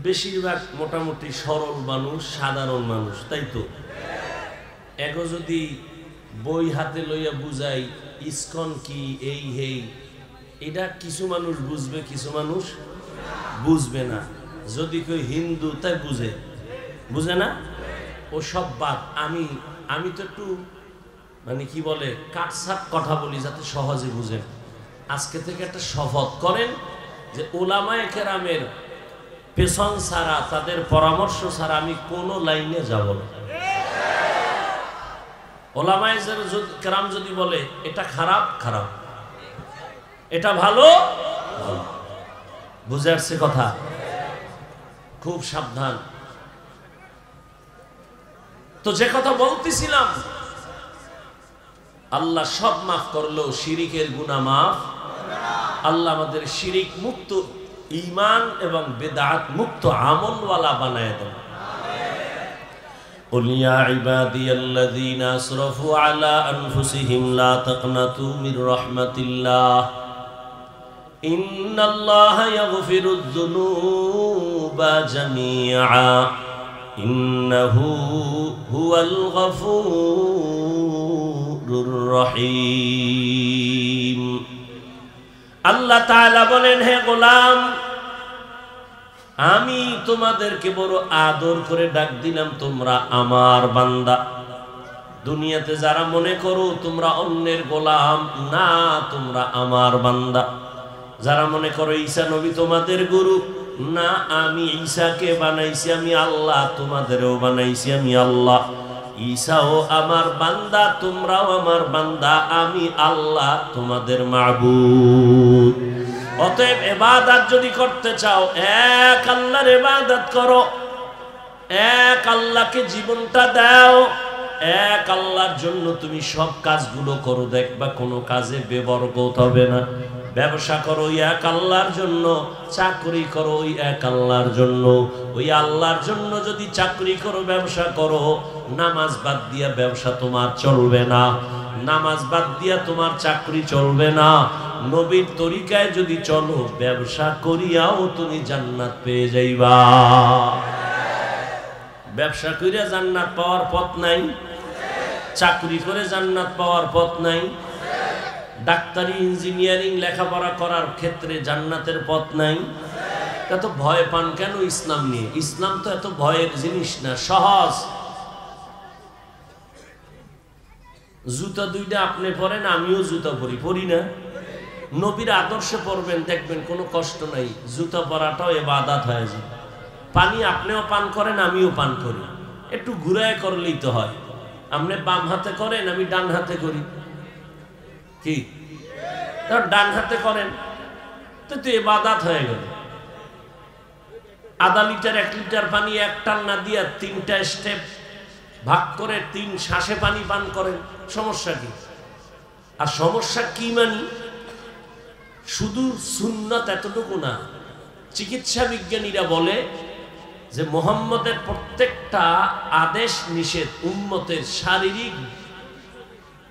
বেশিরভাগ মোটামুটি সরল মানুষ, সাধারণ মানুষ, তাই তো? এগো যদি বই হাতে লইয়া বুঝাই ইসকন কি, এই হেই, এটা কিছু মানুষ বুঝবে, কিছু মানুষ বুঝবে না। যদি কেউ হিন্দু তাই বুঝে, বুঝে না, ও সব বাদ। আমি তো একটু মানে কি বলে কাটসাট কথা বলি যাতে সহজে বুঝেন। আজকে থেকে একটা শপথ করেন যে ওলামায়ে কেরামের পেছন ছাড়া, তাদের পরামর্শ ছাড়া আমি কোনো লাইনে যাব না। ওলামায়ে কেরাম যদি বলে এটা খারাপ, খারাপ, এটা ভালো, ভালো। বুঝে আসছে কথা? খুব সাবধান। তো যে কথা বলতেছিলাম, আল্লাহ সব মাফ করলো, শিরিকের গুনাহ মাফ। আল্লাহ আমাদের শিরিক মুক্ত, ঈমান এবং বিদআত মুক্ত আমলওয়ালা বানায় দেন। قل يا عبادي الذين أسرفوا على أنفسهم لا تقنطوا من رحمة الله إن الله يغفر الذنوب جميعا إنه هو الغفور الرحيم আল্লাহ তাআলা বলেন, হে গোলাম, আমি তোমাদেরকে বড় আদর করে ডাক দিলাম, তোমরা আমার বান্দা। দুনিয়াতে যারা মনে করো তোমরা অন্যের গোলাম, না, তোমরা আমার বান্দা। যারা মনে করো ঈসা নবী তোমাদের গুরু, না, আমি ঈসাকে বানাইছি আমি আল্লাহ, তোমাদেরও বানাইছি আমি আল্লাহ। ঈসাও আমার বান্দা, তোমরাও আমার বান্দা, আমি আল্লাহ তোমাদের মাবুদ। অতএব ইবাদত যদি করতে চাও, এক আল্লাহর ইবাদত করো, এক আল্লাহকে জীবনটা দাও, এক আল্লাহর জন্য তুমি সব কাজগুলো করো, দেখবা কোনো কাজে বেবরকত হবে না। ব্যবসা করো ওই এক আল্লাহর জন্য, চাকরি করো ওই এক আল্লাহর জন্য। ওই আল্লাহর জন্য যদি চাকরি করো, ব্যবসা করো, নামাজ বাদ দিয়া ব্যবসা তোমার চলবে না, নামাজ বাদ দিয়া তোমার চাকরি চলবে না। নবীর তরিকায় যদি চলো, ব্যবসা করিয়াও তুমি জান্নাত পেয়ে যাইবা। ব্যবসা করিয়া জান্নাত পাওয়ার পথ নাই? চাকরি করে জান্নাত পাওয়ার পথ নাই? ডাক্তারি, ইঞ্জিনিয়ারিং লেখাপড়া করার ক্ষেত্রে জান্নাতের পথ নাই? এত ভয় পান কেন ইসলাম নিয়ে? ইসলাম তো এত ভয়ের জিনিস না, সহজ। জুতা দুইটা আপনি পরেন, আমিও জুতা পরি না? নবীর আদর্শে পড়বেন, দেখবেন কোনো কষ্ট নাই, জুতা পরাটাও ইবাদত হয়ে যায়। পানি আপনিও পান করেন, আমিও পান করি, একটু ঘুরায় করলেই তো হয়। আপনি বাম হাতে করেন, আমি ডান হাতে করি, কি ডান হাতে করেন তো ইবাদত হয়ে গেল। আধা লিটার 1 লিটার পানি এক টান না দিয়া 3টা স্টেপ ভাগ করে 3 শ্বাসে পানি পান করেন, সমস্যা কি? আর সমস্যা কি মানি? শুধু সুন্নাত এতটুকু না। চিকিৎসা বিজ্ঞানীরা বলে যে মুহাম্মদের প্রত্যেকটা আদেশ নিষেধ উম্মতের শারীরিক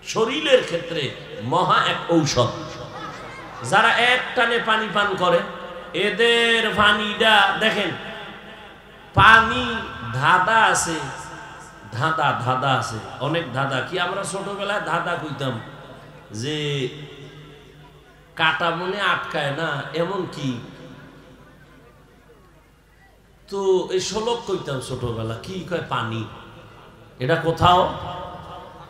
শরীরের ক্ষেত্রে মহা এক ঔষধ। যারা এক টানে পানি পান করে, এদের পানিটা দেখেন, পানি ধাঁধা আছে, ধাঁধা আছে, অনেক ধাঁধা। কি আমরা ছোটবেলায় ধাঁধা কইতাম যে কাটা মনে আটকায় না, এমন কি? তো এই শ্লোক কইতাম ছোটবেলা, কি কয় পানি, এটা কোথাও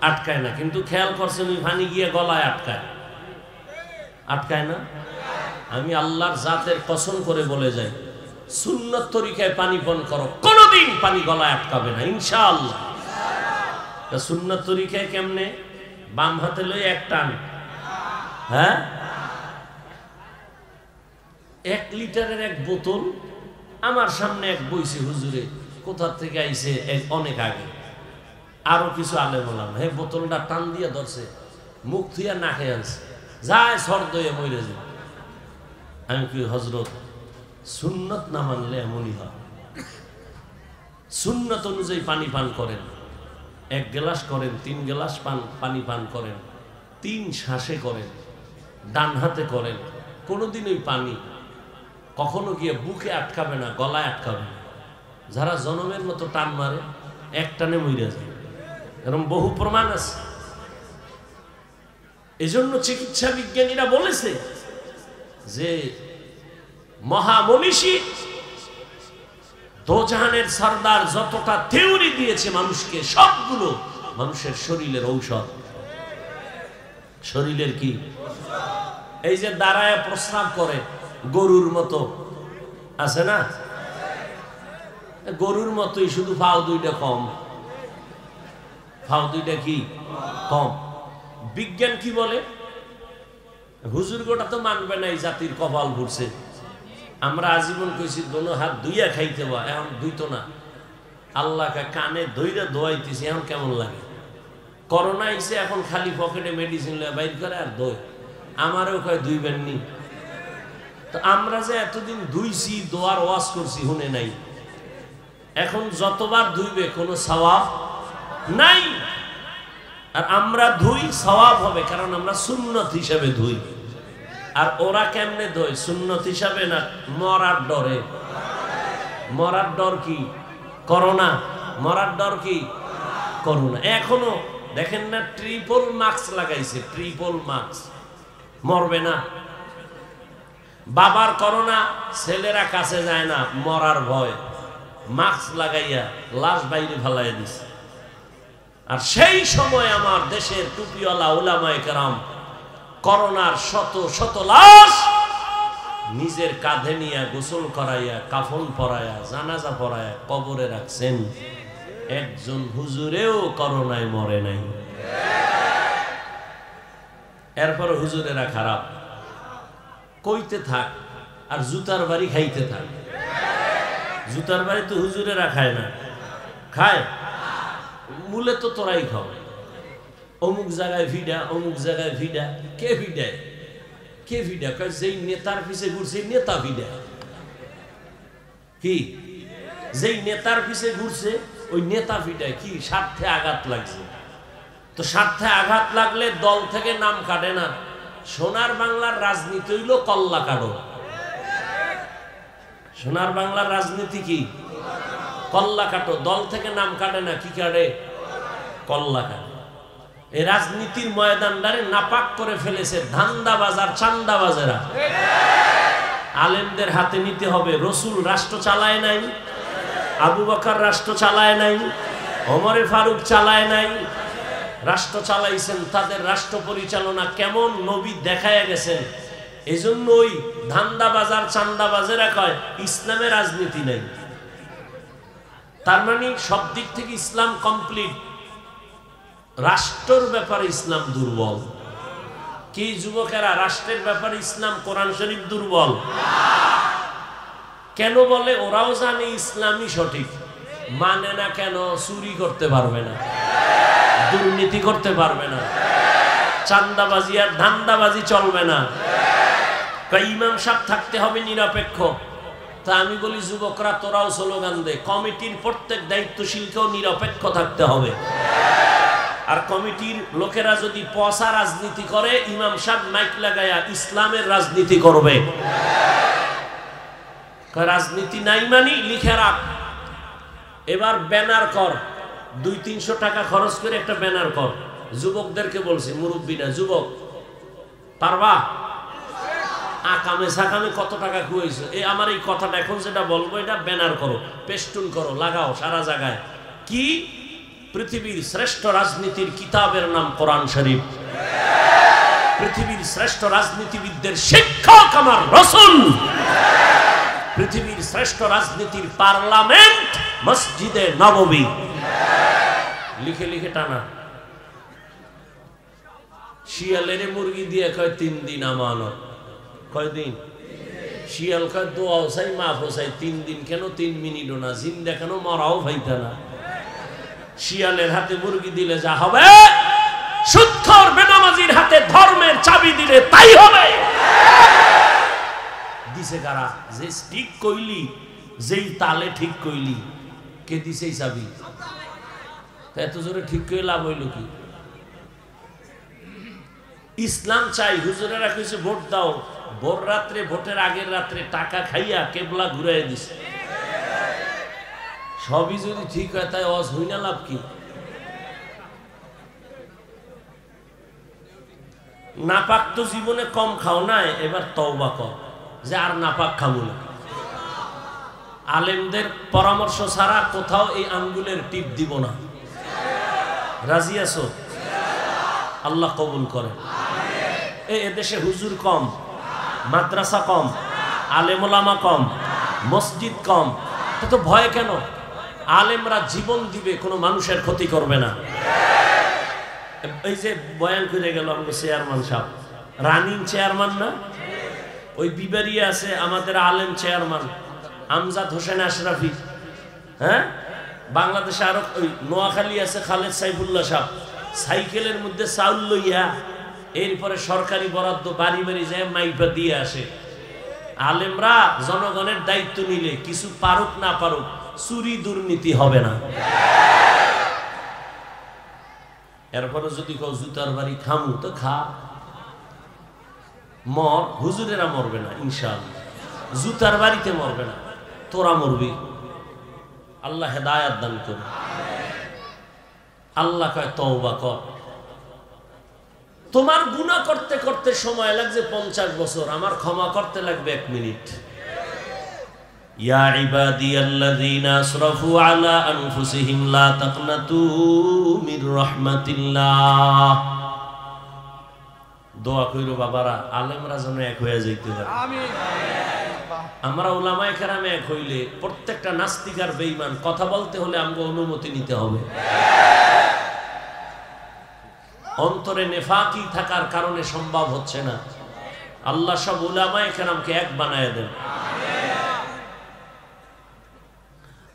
আটকায় না। কিন্তু খেয়াল করছেন ওই পানি গিয়ে গলায় আটকায় না? আমি আল্লাহর জাতের কসম করে বলে যাই, সুন্নত তরিকায় পানি পান করো, কোনোদিন পানি গলায় আটকাবে না ইনশাআল্লাহ। সুন্নত তরিকায় কেমনে? বাম হাতে লই এক টান, হ্যাঁ, 1 লিটারের এক বোতল আমার সামনে এক বইছে হুজুরে, কোথা থেকে আইছে অনেক আগে, আরো কিছু আলেম বললাম, হে বোতলটা টান দিয়ে ধরছে, মুখ থুইয়া না খেয়ে আনছে, যায় সর দইয়ে মরে যায়। আমি কি হজরত, সুন্নত না মানলে এমনই হয়। সুন্নত অনুযায়ী পানি পান করেন, 1 গ্লাস করেন, 3 গ্লাস পানি পান করেন, 3 শ্বাসে করেন, ডান হাতে করেন। কোনোদিন ওই পানি কখনো গিয়ে বুকে আটকাবে না, গলায় আটকাবে না। যারা জনমের মতো টান মারে, এক টানে মরে যায়, এরকম বহু প্রমাণ আছে। এজন্য চিকিৎসা বিজ্ঞানীরা বলেছে যে মহামনীষী দোজাহানের সরদার যতটা থিওরি দিয়েছে মানুষকে, সবগুলো মানুষের শরীরের ঔষধ। শরীরের কি? এই যে দাঁড়ায় প্রস্রাব করে গরুর মতো, আছে না? গরুর মতোই, শুধু পাও দুইটা কম, পাও দুইটা কি কম। বিজ্ঞান কি বলে? হুজুর গোটা তো মানবে না, এই জাতির কপাল ঘুরছে। আমরা আজীবন কইছি দোনো হাত ধুইয়া খাইতে বা, এখন ধুইতো না। আল্লাহকে কানে ধইরা দোয়াইতেছি, এখন কেমন লাগে? করোনা আইছে, এখন খালি পকেটে মেডিসিন লয়ে বাইর করে আর দই। আমারও কয় ধুইবেন নি। তো আমরা যে এতদিন ধুইছি, দোয়ার ওয়াজ করছি, শুনে নাই। এখন যতবার ধুইবে কোনো সওয়াব নাই। আর আমরা ধুই, সওয়াব হবে, কারণ আমরা সুন্নত হিসাবে ধুই। আর ওরা কেমনে ধোয়? সুন্নত হিসাবে না, মরার ডরে। মরার ডর কি? করোনা। মরার ডর কি? করোনা। এখনো দেখেন না, ট্রিপল মাস্ক লাগাইছে, ট্রিপল মাস্ক, মরবে না। বাবার করোনা, ছেলেরা কাছে যায় না, মরার ভয়, মাস্ক লাগাইয়া লাশ বাইরে ফেলাইয়া দিছে। আর সেই সময় আমার দেশের টুপিওয়ালা উলামায়ে কেরাম করোনার শত শত লাশ নিজের কাঁধে নিয়ে গোসল করাইয়া, কাফন পরাইয়া, জানাজা পরাইয়া কবরে রাখছেন। একজন হুজুরেও করোনায় মরে নাই। এরপর হুজুরেরা খারাপ কইতে থাক, আর জুতার বাড়ি খাইতে থাক। জুতার বাড়ি তো হুজুরেরা খায় না, খায় মূলে তো তোরাই খাও। অমুক জায়গায় ভিডা, অমুক জায়গায় ভিডা। কে ভিডায়? কে ভিডা? কয় যেই নেতার পিছে ঘুরছে নেতা ভিডা। কি যেই নেতার পিছে ঘুরছে ওই নেতা ভিডায় কি স্বার্থে আঘাত লাগছে। তো স্বার্থে আঘাত লাগলে দল থেকে নাম কাটে না। সোনার বাংলার রাজনীতি হইল কল্লা কাটো। সোনার বাংলার রাজনীতি কি? কল্লা কাটো। দল থেকে নাম কাটে না, কি কাটে? কল্লা কাটে। এই রাজনীতির ময়দানটারে নাপাক করে ফেলেছে ধান্দাবাজ আর চান্দাবাজেরা। আলেমদের হাতে নিতে হবে। রসুল রাষ্ট্র চালায় নাই, আবু বকর রাষ্ট্র চালায় নাই, ওমরে ফারুক চালায় নাই, রাষ্ট্র চালাইছেন। তাদের রাষ্ট্র পরিচালনা কেমন নবী দেখায় গেছেন। এই জন্য ওই ধান্দাবাজার চান্দাবাজেরা কয় ইসলামে রাজনীতি নাই। তার মানে সব দিক থেকে ইসলাম কমপ্লিট, রাষ্ট্রের ব্যাপারে ইসলাম দুর্বল। কি যুবকেরা, রাষ্ট্রের ব্যাপারে ইসলাম কোরআন শরীফ দুর্বল কেন বলে? ওরাও জানে ইসলামই সঠিক, মানে না কেন? চুরি করতে পারবে না, দুর্নীতি করতে পারবে না, চান্দাবাজি আর ধান্দাবাজি চলবে না। ইমাম সাহেব থাকতে হবে নিরপেক্ষ। তা আমি বলি যুবকরা তোরাও স্লোগান দে, কমিটির প্রত্যেক দায়িত্বশীলকেও নিরপেক্ষ থাকতে হবে। আর কমিটির লোকেরা যদি পয়সা রাজনীতি করে, ইমাম সাহেব মাইক লাগায়া ইসলামের রাজনীতি করবে। রাজনীতি নাই মানি লিখে রাখ। এবার ব্যানার কর, 200-300 টাকা খরচ করে একটা ব্যানার কর। যুবকদেরকে বলছি, মুরব্বীরা, যুবক পারবা? আকামে সাকামে কত টাকা খুয়াইছো, এই আমার এই কথাটা এখন যেটা বলবো এটা ব্যানার করো, পেস্টুন করো, লাগাও সারা জায়গায়। কি? পৃথিবীর শ্রেষ্ঠ রাজনীতির কিতাবের নাম কোরআন শরীফ। পৃথিবীর শ্রেষ্ঠ রাজনীতিবিদদের শিক্ষক আমার রাসূল। পৃথিবীর শ্রেষ্ঠ রাজনীতির পার্লামেন্ট মসজিদে নববী। লিখে লিখে টানা। শিয়ালের মুরগি দিয়ে কয় 3 দিন আমানত। কয়দিন? শিয়াল কয় দোয়াও চাই মাফও চাই। 3 দিন কেন? 3 মিনিটও না। জিন্দা কেন? মরাও ভাইতা না। শিয়ালের হাতে মুরগি দিলে যা হবে, সুদখোর বেনামাজির হাতে ধর্মের চাবি দিলে তাই হবে। দিছে কারা? যে ঠিক কইলি, যেই তালে ঠিক কইলি, কে দিছে এই চাবি? এত জোরে ঠিক কইলে লাভ হইল কি? ইসলাম চাই। হুজুরেরা কইছে ভোট দাও, ভোর রাত্রে, ভোটের আগের রাত্রে টাকা খাইয়া কেবলা ঘুরাই দিছে। সবই যদি ঠিক হয় তাই অজ হই না, লাভ কি? নাপাক তো জীবনে কম খাও নাই, এবার তওবা কর যে আর নাপাক খাবো না। আলেমদের পরামর্শ ছাড়া কোথাও এই আঙ্গুলের টিপ দিব না। রাজি আছো? আল্লাহ কবুল করে। এদেশে হুজুর কম, মাদ্রাসা কম, আলেম ওলামা কম, মসজিদ কম, তো ভয় কেন? আলেমরা জীবন দিবে, কোনো মানুষের ক্ষতি করবে না। এই যে বয়ান করে গেল আমাদের চেয়ারম্যান সাহেব, রানিং চেয়ারম্যান না, ওই বিবারিয়া আছে আমাদের আলেম চেয়ারম্যান আমজাদ হোসেন আশরাফি। হ্যাঁ, বাংলাদেশে আরো ওই নোয়াখালী আছে খালেদ সাইফুল্লাহ সাহেব, সাইকেলের মধ্যে চাউল লইয়া এরপরে সরকারি বরাদ্দ বাড়ি বাড়ি যায় মাইপা দিয়ে আসে। আলেমরা জনগণের দায়িত্ব নিলে কিছু পারুক না পারুক, চুরি দুর্নীতি হবে না। এরপরে যদি কেউ জুতার বাড়ি খামু তো খা, মর। হুজুরেরা মরবে না ইনশাআল্লাহ, জুতার বাড়িতে মরবে না, তোরা মরবি। আল্লাহ হেদায়াত দান করুন। আল্লাহ কয় তওবা কর। তোমার গুনাহ করতে করতে সময় লাগছে 50 বছর, আমার ক্ষমা করতে লাগবে 1 মিনিট। ইয়া ইবাদিয়াল্লাযীনা আসরাফু আলা আনফুসিহিম লা তাকনাতু মির রাহমাতিল্লাহ। দোয়া কইরো বাবারা, আলেমরা যেন এক হয়ে যাইতে পারে। আমিন। আমরা উলামায়ে কেরামে এক হইলে প্রত্যেকটা নাস্তিক আর বেঈমান কথা বলতে হলে আমগো অনুমতি নিতে হবে। অন্তরে নেফাকি থাকার কারণে সম্ভব হচ্ছে না। আল্লাহ সব উলামায়ে কেরামকে এক বানায় দেন।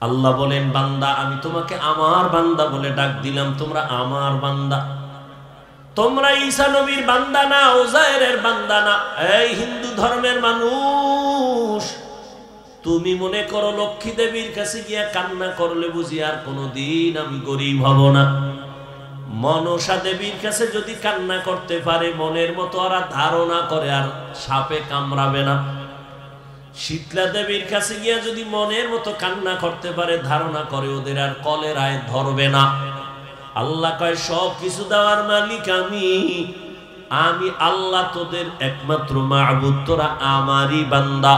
আল্লাহ বলেন, বান্দা আমি তোমাকে আমার বান্দা বলে ডাক দিলাম, তোমরা আমার বান্দা। তোমরা ঈসা নবীর বান্দা না, উযাইরের বান্দা না। এই হিন্দু ধর্মের মানুষ, তুমি মনে করো লক্ষ্মী দেবীর কাছে গিয়া কান্না করলে বুঝি আর কোনোদিন আমি গরিব হব না? মনসা দেবীর কাছে যদি কান্না করতে পারে, মনের মতো ওরা ধারণা করে আর সাপে কামড়াবে না। শীতলা দেবীর কাছে গিয়া যদি মনের মতো কান্না করতে পারে, ধারণা করে ওদের আর কলেরায় ধরবে না। আল্লাহ কয় সব কিছু দেওয়ার মালিক আমি। আমি আল্লাহ তোদের একমাত্র মাবুদ, তোরা আমারই বান্দা।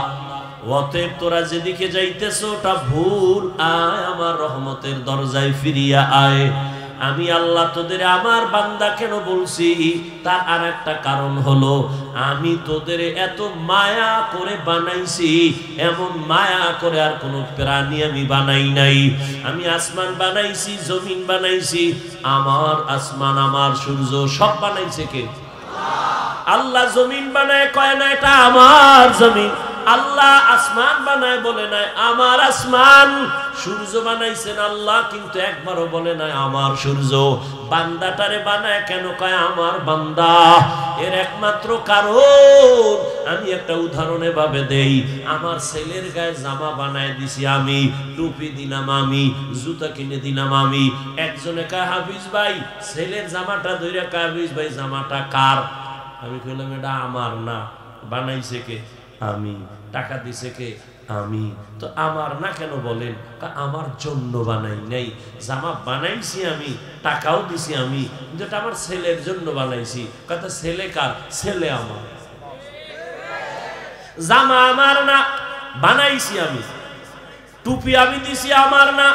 অতএব তোরা যেদিকে যাইতেছ ওটা ভুল, আয় আমার রহমতের দরজায় ফিরিয়া আয়। আমি আল্লাহ তোদের আমার বান্দা কেন বলছি, তার আর একটা কারণ হলো আমি তোদের এত মায়া করে বানাইছি, এমন মায়া করে আর কোন প্রাণী আমি বানাই নাই। আমি আসমান বানাইছি, জমিন বানাইছি, আমার আসমান আমার সূর্য সব বানাইছে কে? আল্লাহ। জমিন বানায় কয় না এটা আমার জমিন, আল্লাহ আসমান বানায় বলে নাই আমার আসমান। সূর্য বানাইছেন আল্লাহ, কিন্তু একবারও বলে নাই আমার সূর্য। বান্দাটারে বানায় কেন কয় আমার বান্দা? এর একমাত্র কারণ আমি একটা উদাহরণে ভাবে দেই। আমার ছেলের গায়ে জামা বানায় দিছি আমি, টুপি দিলাম আমি, জুতা কিনে দিলাম আমি। একজনে কয় হাফিজ ভাই ছেলের জামাটা ধরে, কয় হাফিজ ভাই জামাটা কার? আমি কইলাম এটা আমার না, বানাইছে কে? আমি। টাকা দিছে কে? আমি। তো আমার না কেন বলেন? আমার জন্য বানাই নাই। জামা বানাইছি আমি, টাকাও দিছি আমি, কিন্তু এটা আমার ছেলের জন্য বানাইছি। কথা ছেলে কার? ছেলে আমার। জামা আমার না, বানাইছি আমি। টুপি আমি দিছি আমার না,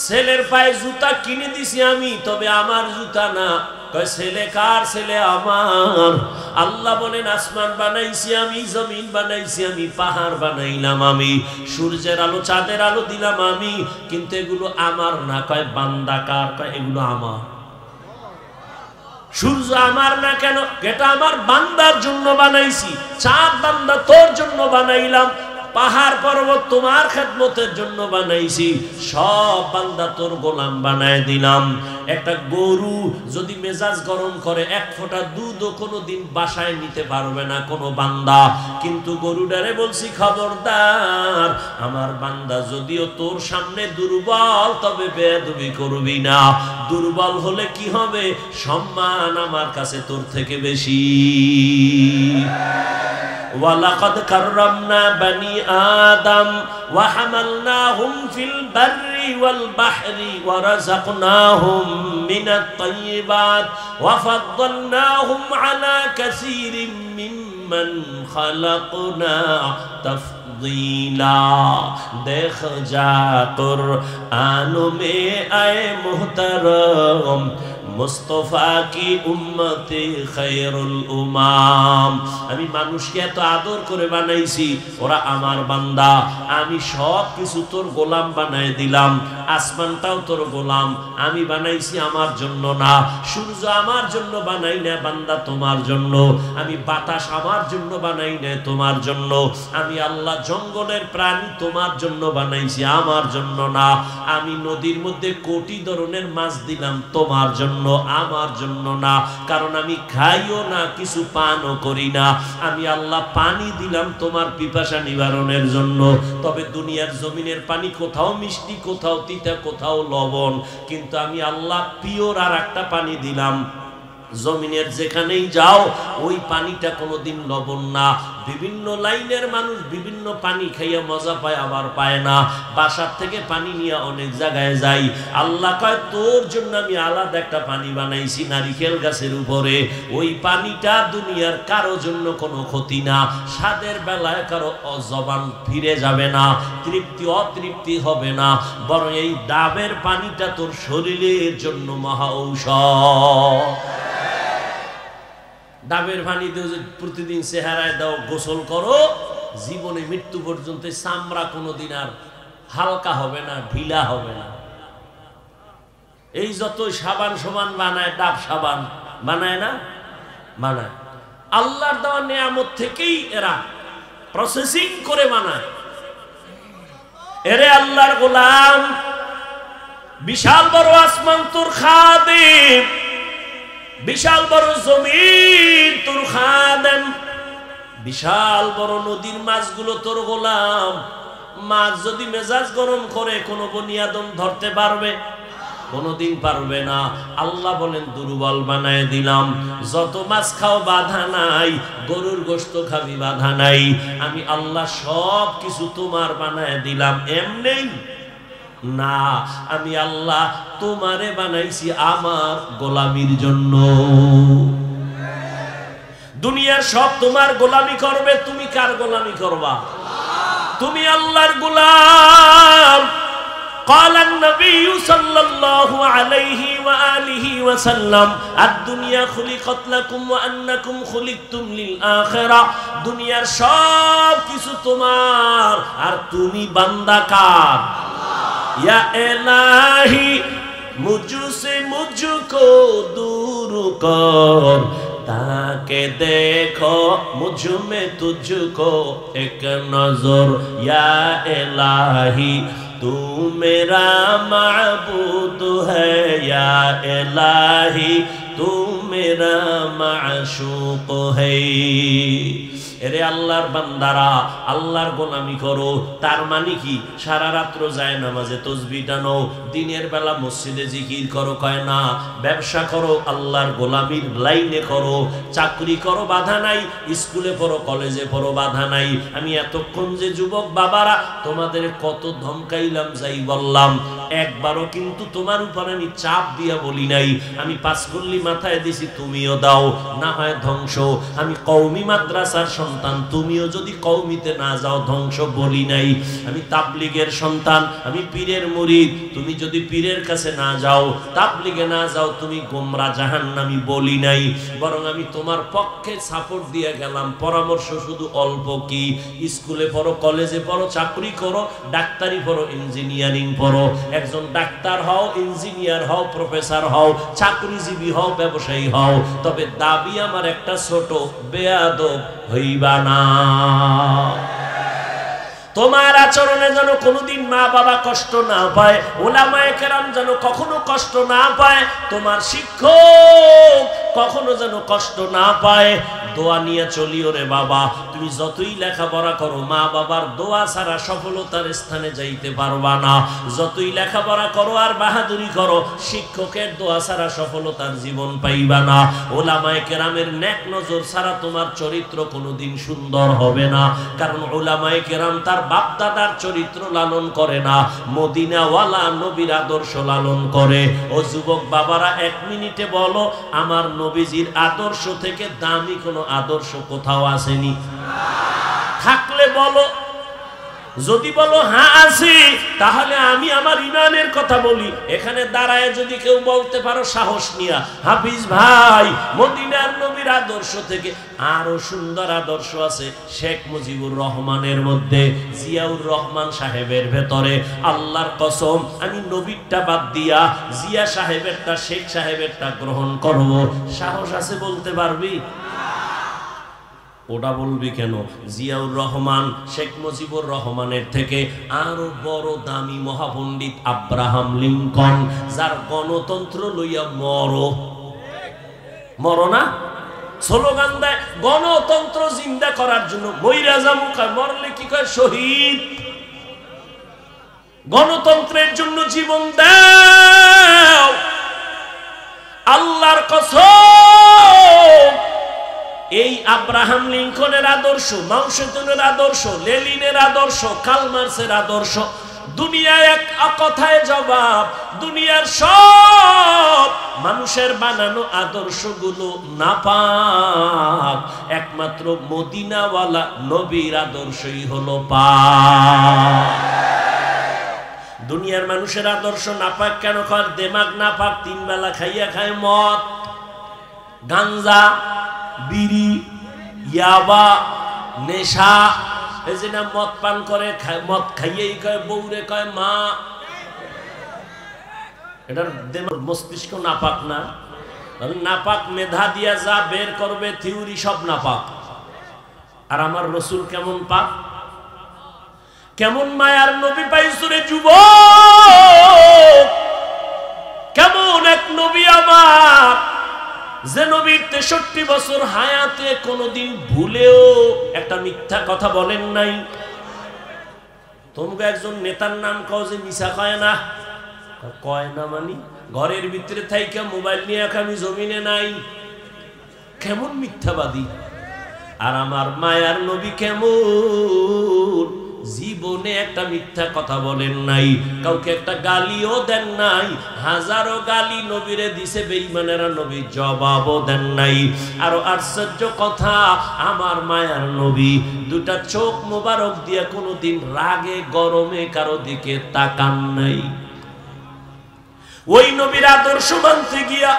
ছেলের পায়ে জুতা কিনে দিছি আমি, তবে আমার জুতা না। ছেলে কার? ছেলে আমার। আল্লাহ বলেন আসমান বানাইছি আমি, জমিন বানাইছি আমি, পাহাড় বানাইলাম আমি, সূর্যের আলো চাঁদের আলো দিলাম আমি, কিন্তু এগুলো আমার না। কয় বান্দা কার? কয় এগুলো আমার। সূর্য আমার না কেন? এটা আমার বান্দার জন্য বানাইছি। চাঁদ বান্দা তোর জন্য বানাইলাম, পাহাড় পর্বত তোমার খেদমতের জন্য বানাইছি, সব বান্দা তোর গোলাম বানায় দিলাম। একটা গরু যদি মেজাজ গরম করে, এক ফোঁটা দুধও কোনোদিন বাসায় নিতে পারবে না কোনো বান্দা, কিন্তু গরুটারে বলছি খবরদার, আমার বান্দা যদিও তোর সামনে দুর্বল, তবে বেয়াদবি করবি না। দুর্বল হলে কি হবে? সম্মান আমার কাছে তোর থেকে বেশি। ওয়ালাকাদ কাররামনা বানি আদম ওয়া হামালনাহুম ফিল বাররি ওয়াল বাহরি ওয়া রাযাকনাহুম মিনাত তাইয়্যিবাত ওয়া ফাদ্দালনাহুম আলা কাসীরিম মিম্মান খালাকনা তাফদীলা। দেখ যা কুরআন মে আয়ে মুহতারাম মুস্তাফা কি উম্মতে খায়রুল উমাম। আমি মানুষকে এত আদর করে বানাইছি, ওরা আমার বান্দা। আমি সব কিছু তোর গোলাম বানাই দিলাম। আসমানটাও তোর গোলাম, আমি বানাইছি আমার জন্য না। সূর্য আমার জন্য বানাই না বান্দা, তোমার জন্য। আমি বাতাস আমার জন্য বানাই না, তোমার জন্য। আমি আল্লাহ জঙ্গলের প্রাণী তোমার জন্য বানাইছি, আমার জন্য না। আমি নদীর মধ্যে কোটি ধরনের মাছ দিলাম, তোমার জন্য, আমার জন্য না। কারণ আমি খাইও না, কিছু পানও করি না। আমি আল্লাহ পানি দিলাম তোমার পিপাসা নিবারণের জন্য। তবে দুনিয়ার জমিনের পানি কোথাও মিষ্টি, কোথাও তিতা, কোথাও লবণ, কিন্তু আমি আল্লাহ পিওর আর একটা পানি দিলাম। জমিনের যেখানেই যাও ওই পানিটা কোনোদিন লবণ না। বিভিন্ন লাইনের মানুষ বিভিন্ন পানি খাইয়া মজা পায়, আবার পায় না। বাসার থেকে পানি নিয়ে অনেক জায়গায় যাই। আল্লাহ কয় তোর জন্য আমি আলাদা একটা পানি বানাইছি নারিকেল গাছের উপরে। ওই পানিটা দুনিয়ার কারো জন্য কোনো ক্ষতি না। স্বাদের বেলায় কারো জবান ফিরে যাবে না, তৃপ্তি অতৃপ্তি হবে না, বরং এই ডাবের পানিটা তোর শরীরের জন্য মহা ঔষধ। ডাবের পানি প্রতিদিন চেহারায় দাও, গোসল করো, জীবনে মৃত্যু পর্যন্ত চামড়া কোনোদিন আর হালকা হবে না, ঢিলা হবে না। এই যত সাবান সমান বানায়, ডাব সাবান বানায় না? বানায়। আল্লাহর দেওয়া নিয়ামত থেকেই এরা প্রসেসিং করে বানায়। এরে আল্লাহর গোলাম, বিশাল বড় আসমান তোর খাদিম, বিশাল বড় জমিন তোর খাদেম, বিশাল বড় নদীর মাছগুলো তোর গোলাম। মাছ যদি মেজাজ গরম করে কোনো বনি আদম ধরতে পারবে? কোনদিন পারবে না। আল্লাহ বলেন দুর্বল বানায় দিলাম। যত মাছ খাও বাধা নাই, গরুর গোশত খাবি বাধা নাই, আমি আল্লাহ সব কিছু তোমার বানায় দিলাম। এমনি না, আমি আল্লাহ তোমারে বানাইছি আমার গোলামির জন্য। দুনিয়ার সব তোমার গোলামি করবে, তুমি কার গোলামি করবা? তুমি আল্লাহর গোলাম। قال النبي صلى الله عليه وآله وسلم الدنيا خلقت لكم وأنكم خلقتم للآخرة। দুনিয়ার সব কিছু তোমার আর তুমি বান্দা কার? या इलाही मुझसे मुझको दूर कर, ताके देखो मुझ में तुझको एक नजर। या इलाही तू मेरा माबूद है, या इलाही तू मेरा माशूक है। এরে আল্লাহর বান্দারা, আল্লাহর গোলামি করো। তার মানে কি? সারা রাত্র যায় নামাজে তসবিহ টানো, দিনের বেলা মসজিদে জিকির করো, কয় না। ব্যবসা করো, আল্লাহর গোলামির লাইনে করো। চাকরি করো, বাধা নাই। স্কুলে পড়ো, কলেজে পড়ো, বাধা নাই। আমি এতক্ষণ যে যুবক বাবারা তোমাদের কত ধমকাইলাম, যাই বললাম, একবারও কিন্তু তোমার উপর আমি চাপ দিয়া বলি নাই। আমি পাঁচকল্লি মাথায় দিছি, তুমিও দাও, না হয় ধ্বংস। আমি কওমি মাদ্রাসার সন্তান, তুমিও যদি কওমিতে না যাও ধ্বংস বলি নাই। আমি তাবলিগের সন্তান, আমি পীরের মুরিদ, তুমি যদি পীরের কাছে না যাও, তাবলিগে না যাও, তুমি গোমরা জাহান্নামী বলি নাই। বরং আমি তোমার পক্ষে সাপোর্ট দিয়ে গেলাম। পরামর্শ শুধু অল্প কি, স্কুলে পড়ো, কলেজে পড়ো, চাকরি করো, ডাক্তারি পড়ো, ইঞ্জিনিয়ারিং পড়ো। একজন ডাক্তার হও, ইঞ্জিনিয়ার হও, প্রফেসর হও, চাকরিজীবী হও, ব্যবসায়ী হও, তবে দাবি আমার একটা, ছোট বেয়াদব হইবা না। তোমার আচরণে যেন কোনোদিন মা বাবা কষ্ট না পায়, উলামায়ে কেরাম যেন কখনো কষ্ট না পায়, তোমার শিক্ষক কখনো যেন কষ্ট না পায়। দোয়া নিয়ে চলিও রে বাবা। তুমি যতই লেখাপড়া করো, মা বাবার দোয়া ছাড়া সফলতার স্থানে যাইতে পারবা না। যতই লেখাপড়া করো আর বাহাদুরি করো, শিক্ষকের দোয়া ছাড়া সফলতার জীবন পাইবা না। উলামায়ে কেরামের নেক নজর ছাড়া তোমার চরিত্র কোনোদিন সুন্দর হবে না। কারণ উলামায়ে কেরাম তার বাপ দাদার চরিত্র লালন করে না, মদিনাওয়ালা নবীর আদর্শ লালন করে। ও যুবক বাবারা, এক মিনিটে বলো, আমার নবীজির আদর্শ থেকে দামি কোন আদর্শ কোথাও আসেনি? থাকলে বলো। যদি বলো হ্যাঁ আছে, তাহলে আমি আমার ইমানের কথা বলি। এখানে দাঁড়ায় যদি কেউ বলতে পারো সাহস নিয়া, হাফিজ ভাই, মদিনার নবীর আদর্শ থেকে আরো সুন্দর আদর্শ আছে শেখ মুজিবুর রহমানের মধ্যে, জিয়াউর রহমান সাহেবের ভেতরে, আল্লাহর কসম আমি নবীরটা বাদ দিয়া জিয়া সাহেবেরটা, শেখ সাহেবেরটা গ্রহণ করব। সাহস আছে বলতে পারবি? ওটা বলবি কেন? জিয়াউর রহমান, শেখ মুজিবুর রহমানের থেকে আরো বড় দামি মহাপণ্ডিত আব্রাহাম লিঙ্কন, যার গণতন্ত্র লইয়া মরো না স্লোগান দেয়, গণতন্ত্র জিন্দা করার জন্য মইরা যামু, মরলে কি কয় শহীদ। গণতন্ত্রের জন্য জীবন দাও। আল্লাহর কসম, এই আব্রাহাম লিঙ্কনের আদর্শ, মাও সেতুনের আদর্শ, লেনিনের আদর্শ, কার্ল মার্ক্সের আদর্শ, দুনিয়ায় এক কথায় জবাব। দুনিয়ার সব মানুষের বানানো আদর্শগুলো নাপাক, একমাত্র মদিনাওয়ালা নবীর আদর্শই হলো পাক। দুনিয়ার মানুষের আদর্শ নাপাক কেন কর? দেমাগ নাপাক, তিন বেলা খাইয়া খায় মদ, গাঞ্জা, বিড়ি, ইয়াবা, নেশা। এই যে না মদ পান করে, মদ খাইয়েই কয় বউরে কয় মা। এটার মস্তিষ্ক নাপাক না? নাপাক মেধা দিয়া যা বের করবে থিওরি সব নাপাক। আর আমার রসুল কেমন পাক, কেমন মায়ার নবী পাইছো রে যুবক, কেমন এক নবী আমার। যে নবীর 63 বছর হায়াতে কোনোদিন ভুলেও একটা মিথ্যা কথা বলেন নাই। তোমরা একজন নেতার নাম কও যে মিছা কয় না, কয় না মানে ঘরের ভিতরে থাইকা মোবাইল নিয়ে আমি জমিনে নাই, কেমন মিথ্যাবাদী। আর আমার মায়ার নবী কেমন, জীবনে একটা মিথ্যা কথা বলেন নাই, কাউকে একটা গালিও দেন নাই। হাজারো গালি নবীরে দিছে বেঈমানেরা, নবী জবাবও দেন নাই। আর আশ্চর্য কথা, আমার মায়ার নবী দুটা চোখ মোবারক দিয়ে কোনোদিন রাগে গরমে কারো দিকে তাকান নাই। ওই নবীর আদর্শ মানতে গিয়া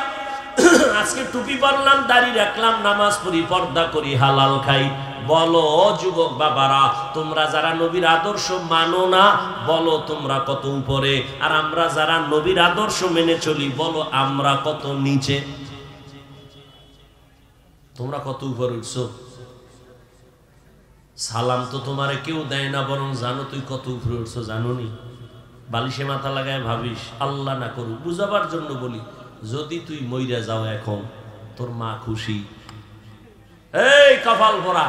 আজকে টুপি পরলাম, দাড়ি রাখলাম, নামাজ পড়ি, পর্দা করি, হালাল খাই। বলো যুবক বাবারা, তোমরা যারা নবীর আদর্শ মানো না, বলো তোমরা কত উপরে। আর আমরা যারা নবীর আদর্শ মেনে চলি, বলো আমরা কত নিচে। তোমরা কত উপরে উঠছো। সালাম তো তোমারে কেউ দেয় না, বরং জানো তুই কত উপরে উঠছো, জানো নি? বালিশে মাথা লাগায় ভাবিস, আল্লাহ না করুক, বুঝাবার জন্য বলি, যদি তুই মইরা যাও এখন, তোর মা খুশি। এই কপাল ভরা,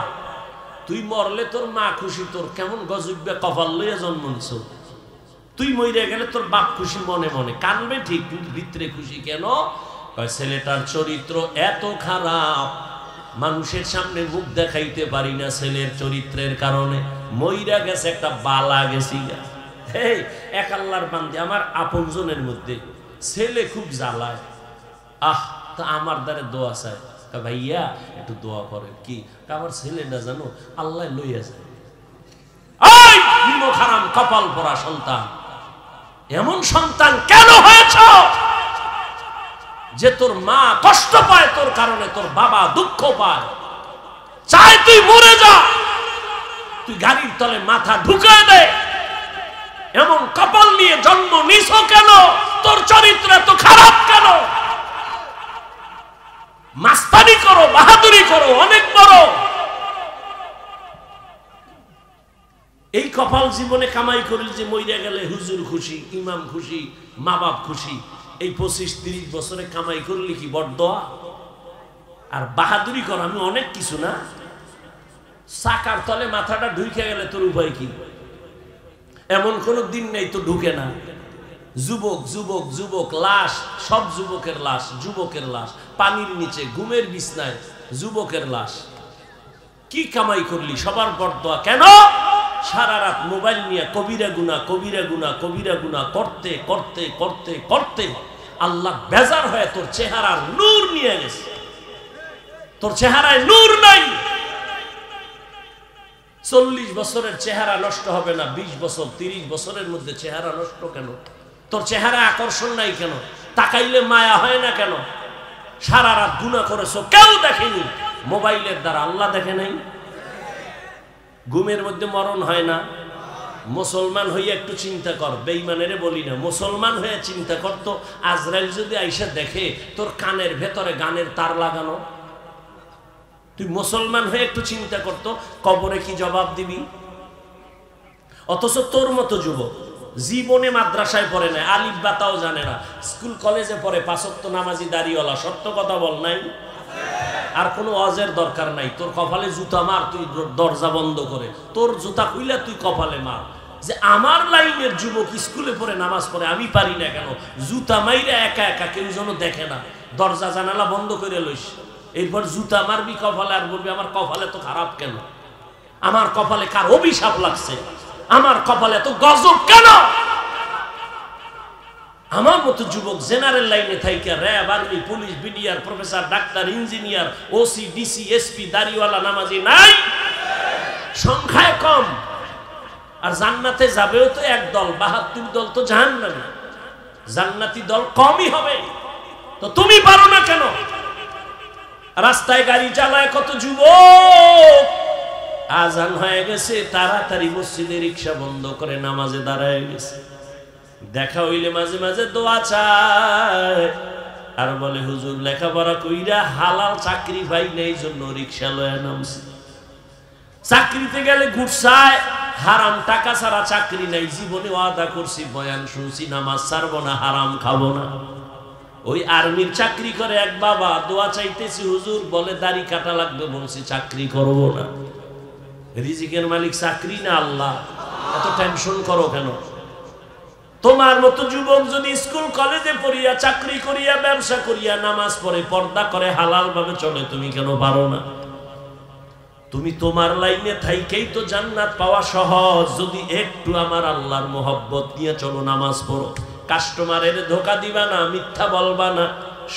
তুই মরলে তোর মা খুশি, তোর কেমন গজবে কপাল লইয়া জন্ম নিছ। তুই মইরা গেলে তোর বাপ খুশি, মনে মনে কানবে ঠিক, কিন্তু ভিতরে খুশি কেন? ছেলেটার চরিত্র এত খারাপ, মানুষের সামনে মুখ দেখাইতে পারি না ছেলের চরিত্রের কারণে। মইরা গেছে, একটা বালা গেছি। এই এক আল্লাহর বান্দে, আমার আপনজনের মধ্যে ছেলে খুব জ্বালায়। তা আমার দ্বারা দোয়া চায়, ভাইয়া একটু দোয়া করে। কি? আমার ছেলেটা জানো আল্লাহ লইয়া যায়। খারাম কপাল পরা সন্তান, এমন সন্তান কেন হয়েছ যে তোর মা কষ্ট পায় তোর কারণে, তোর বাবা দুঃখ পায়, চায় তুই মরে যা, তুই গাড়ির তলে মাথা ঢুকায় দে। এমন কপাল নিয়ে জন্ম নিছ কেন? তোর চরিত্র এত খারাপ কেন? মাস্তানি করো, বাহাদুরি করো, অনেক বড়। এই কপাল জীবনে কামাই করিল যে মইরা গেলে হুজুর খুশি, ইমাম খুশি, মা বাপ খুশি। এই 25-30 বছরে কামাই করলি কি বড়দোয়া? আর বাহাদুরি কর, আমি অনেক কিছু না। চাকার তলে মাথাটা ঢুকে গেলে তোর উপায় কি? এমন কোন দিন নেই তো ঢুকে না। যুবক যুবক যুবক, লাশ, সব যুবকের লাশ, যুবকের লাশ, পানির নিচে ঘুমের বিছনায় যুবকের লাশ। কি কামাই করলি? সবার বড়দোয়া কেন? সারা রাত মোবাইল নিয়ে কবিরা গুনাহ, কবিরা গুনাহ, কবিরা গুনাহ করতে করতে করতে করতে আল্লাহ বেজার হয়ে তোর চেহারার নূর নিয়ে গেছে। তোর চেহারায় নূর নাই। 40 বছরের চেহারা নষ্ট হবে না, 20 বছর 30 বছরের মধ্যে চেহারা নষ্ট কেন? তোর চেহারা আকর্ষণ নাই কেন? তাকাইলে মায়া হয় না কেন? সারা রাত গুনাহ করেছো, কেউ দেখেনি, মোবাইলের দ্বারা, আল্লাহ দেখে নাই। ঘুমের মধ্যে মরণ হয় না। মুসলমান হইয়া একটু চিন্তা কর, বেঈমানেরে বলি না, মুসলমান হয়ে চিন্তা করতো, আজরাইল যদি আইসা দেখে তোর কানের ভেতরে গানের তার লাগানো, তুই মুসলমান হয়ে একটু চিন্তা করতো, কবরে কি জবাব দিবি? অথচ তোর মতো যুবক জীবনে মাদ্রাসায় পড়ে না, আলিফ বাতাও জানে না, স্কুল কলেজে পড়ে, 5 ওয়াক্ত নামাজি, দাড়িওয়ালা, সত্য কথা বল নাই? আর কোনো ওয়াজের দরকার নাই। তোর কপালে জুতা মার, তুই দরজা বন্ধ করে, তোর জুতা খুইলা তুই কপালে মার। যে আমার লাইনের যুবক স্কুলে পড়ে, নামাজ পড়ে, আমি পারি না কেন? জুতা মাইরা একা একা, কেউ যেন দেখে না, দরজা জানালা বন্ধ করে লইস। এরপর জুতা মারবি কপালে, আর বলবি আমার কপালে তো খারাপ কেন? আমার কপালে কার অভিশাপ লাগছে? আমার কপালে তো গজব কেন? আমার মতো যুবক জেনারেল লাইনে থাইকা RAB, army, police, BDR, professor, doctor, engineer, OC, DC, SP, দাড়িওয়ালা, নামাজি নাই, সংখ্যায় কম। আর জান্নাতে যাবেও তো এক দল, 72 দল তো জাহান্নামী। জান্নাতি দল কমই হবে। তো তুমি পারো না কেন? রাস্তায় গাড়ি চালায় কত যুবক, আজান হয়ে গেছে, তাড়াতাড়ি মসজিদে রিক্সা বন্ধ করে নামাজে দাঁড়ায় গেছে। দেখা হইলে মাঝে মাঝে দোয়া চায়, আর বলে হুজুর লেখাপড়া কইরা হালাল চাকরি পাই নাই, জন্য রিক্সা লয়ে নামছি। চাকরিতে গেলে ঘুরছায়, হারাম টাকা ছাড়া চাকরি নাই। জীবনে ওয়াদা করছি, বয়ান শুনছি, নামাজ ছাড়বো না, হারাম খাবো না। ওই আর্মির চাকরি করে এক বাবা, দোয়া চাইতেছি হুজুর, বলে দাড়ি কাটা লাগবে, বলছি চাকরি করব না। রিজিকের মালিক চাকরি না আল্লাহ, এত টেনশন করো কেন? তোমার মতো যুবক যদি স্কুল কলেজে পড়িয়া, চাকরি করিয়া, ব্যবসা করিয়া, নামাজ পড়ে, পর্দা করে, হালাল ভাবে চলে, তুমি কেন পারো না? তুমি তোমার লাইনে থাইকেই তো জান্নাত পাওয়া সহজ। যদি একটু আমার আল্লাহর মোহব্বত নিয়ে চলো, নামাজ পড়ো, কাস্টমারের ধোকা দিবা না, মিথ্যা বলবা না,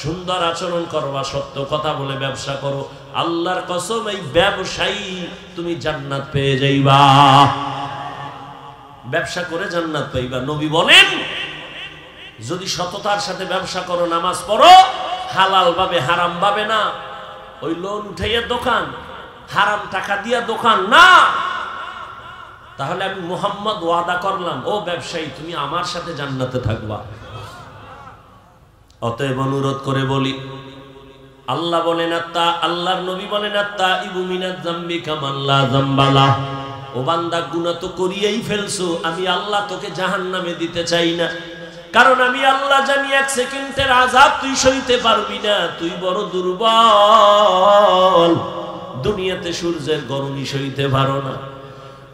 সুন্দর আচরণ করবা, সত্য কথা বলে ব্যবসা করো, আল্লাহর কসম এই ব্যবসায়ী তুমি জান্নাত পেয়ে যাইবা। ব্যবসা করে জান্নাত পাইবা। নবী বলেন যদি সততার সাথে ব্যবসা করো, নামাজ পড়ো, হালাল ভাবে, হারাম ভাবে না, ওই লোন উঠাইয়া দোকান, হারাম টাকা দিয়া দোকান না, তাহলে আমি মুহাম্মদ ওয়াদা করলাম, ও ব্যবসায়ী তুমি আমার সাথে জান্নাতে থাকবা। অতএব অনুরোধ করে বলি, আল্লাহ বলেন আল্লাহর নবী বলেন আত্তাইবু মিনাজ যামবি কামান লা যামবালা। ও বান্দা, গুনাহ তো করিয়েই ফেলছো, আমি আল্লাহ তোকে জাহান্নামে দিতে চাই না, কারণ আমি আল্লাহ জানি 1 সেকেন্ডের আযাব তুই সইতে পারবি না, তুই বড় দুর্বল, দুনিয়াতে সূর্যের গরমই সইতে পারো না,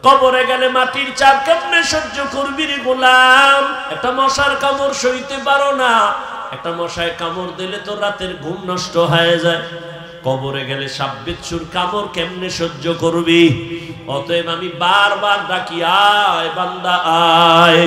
কবরে গেলে মাটির চাপ কেমনে সহ্য করবি রে গোলাম? একটা মশার কামড় সইতে পারো না, একটা মশায় কামড় দিলে তো রাতের ঘুম নষ্ট হয়ে যায়, কবরে গেলে সাপ বিচ্ছুর কামড় কেমনে সহ্য করবি? অতএব আমি বারবার ডাকি, আয় বান্দা আয়।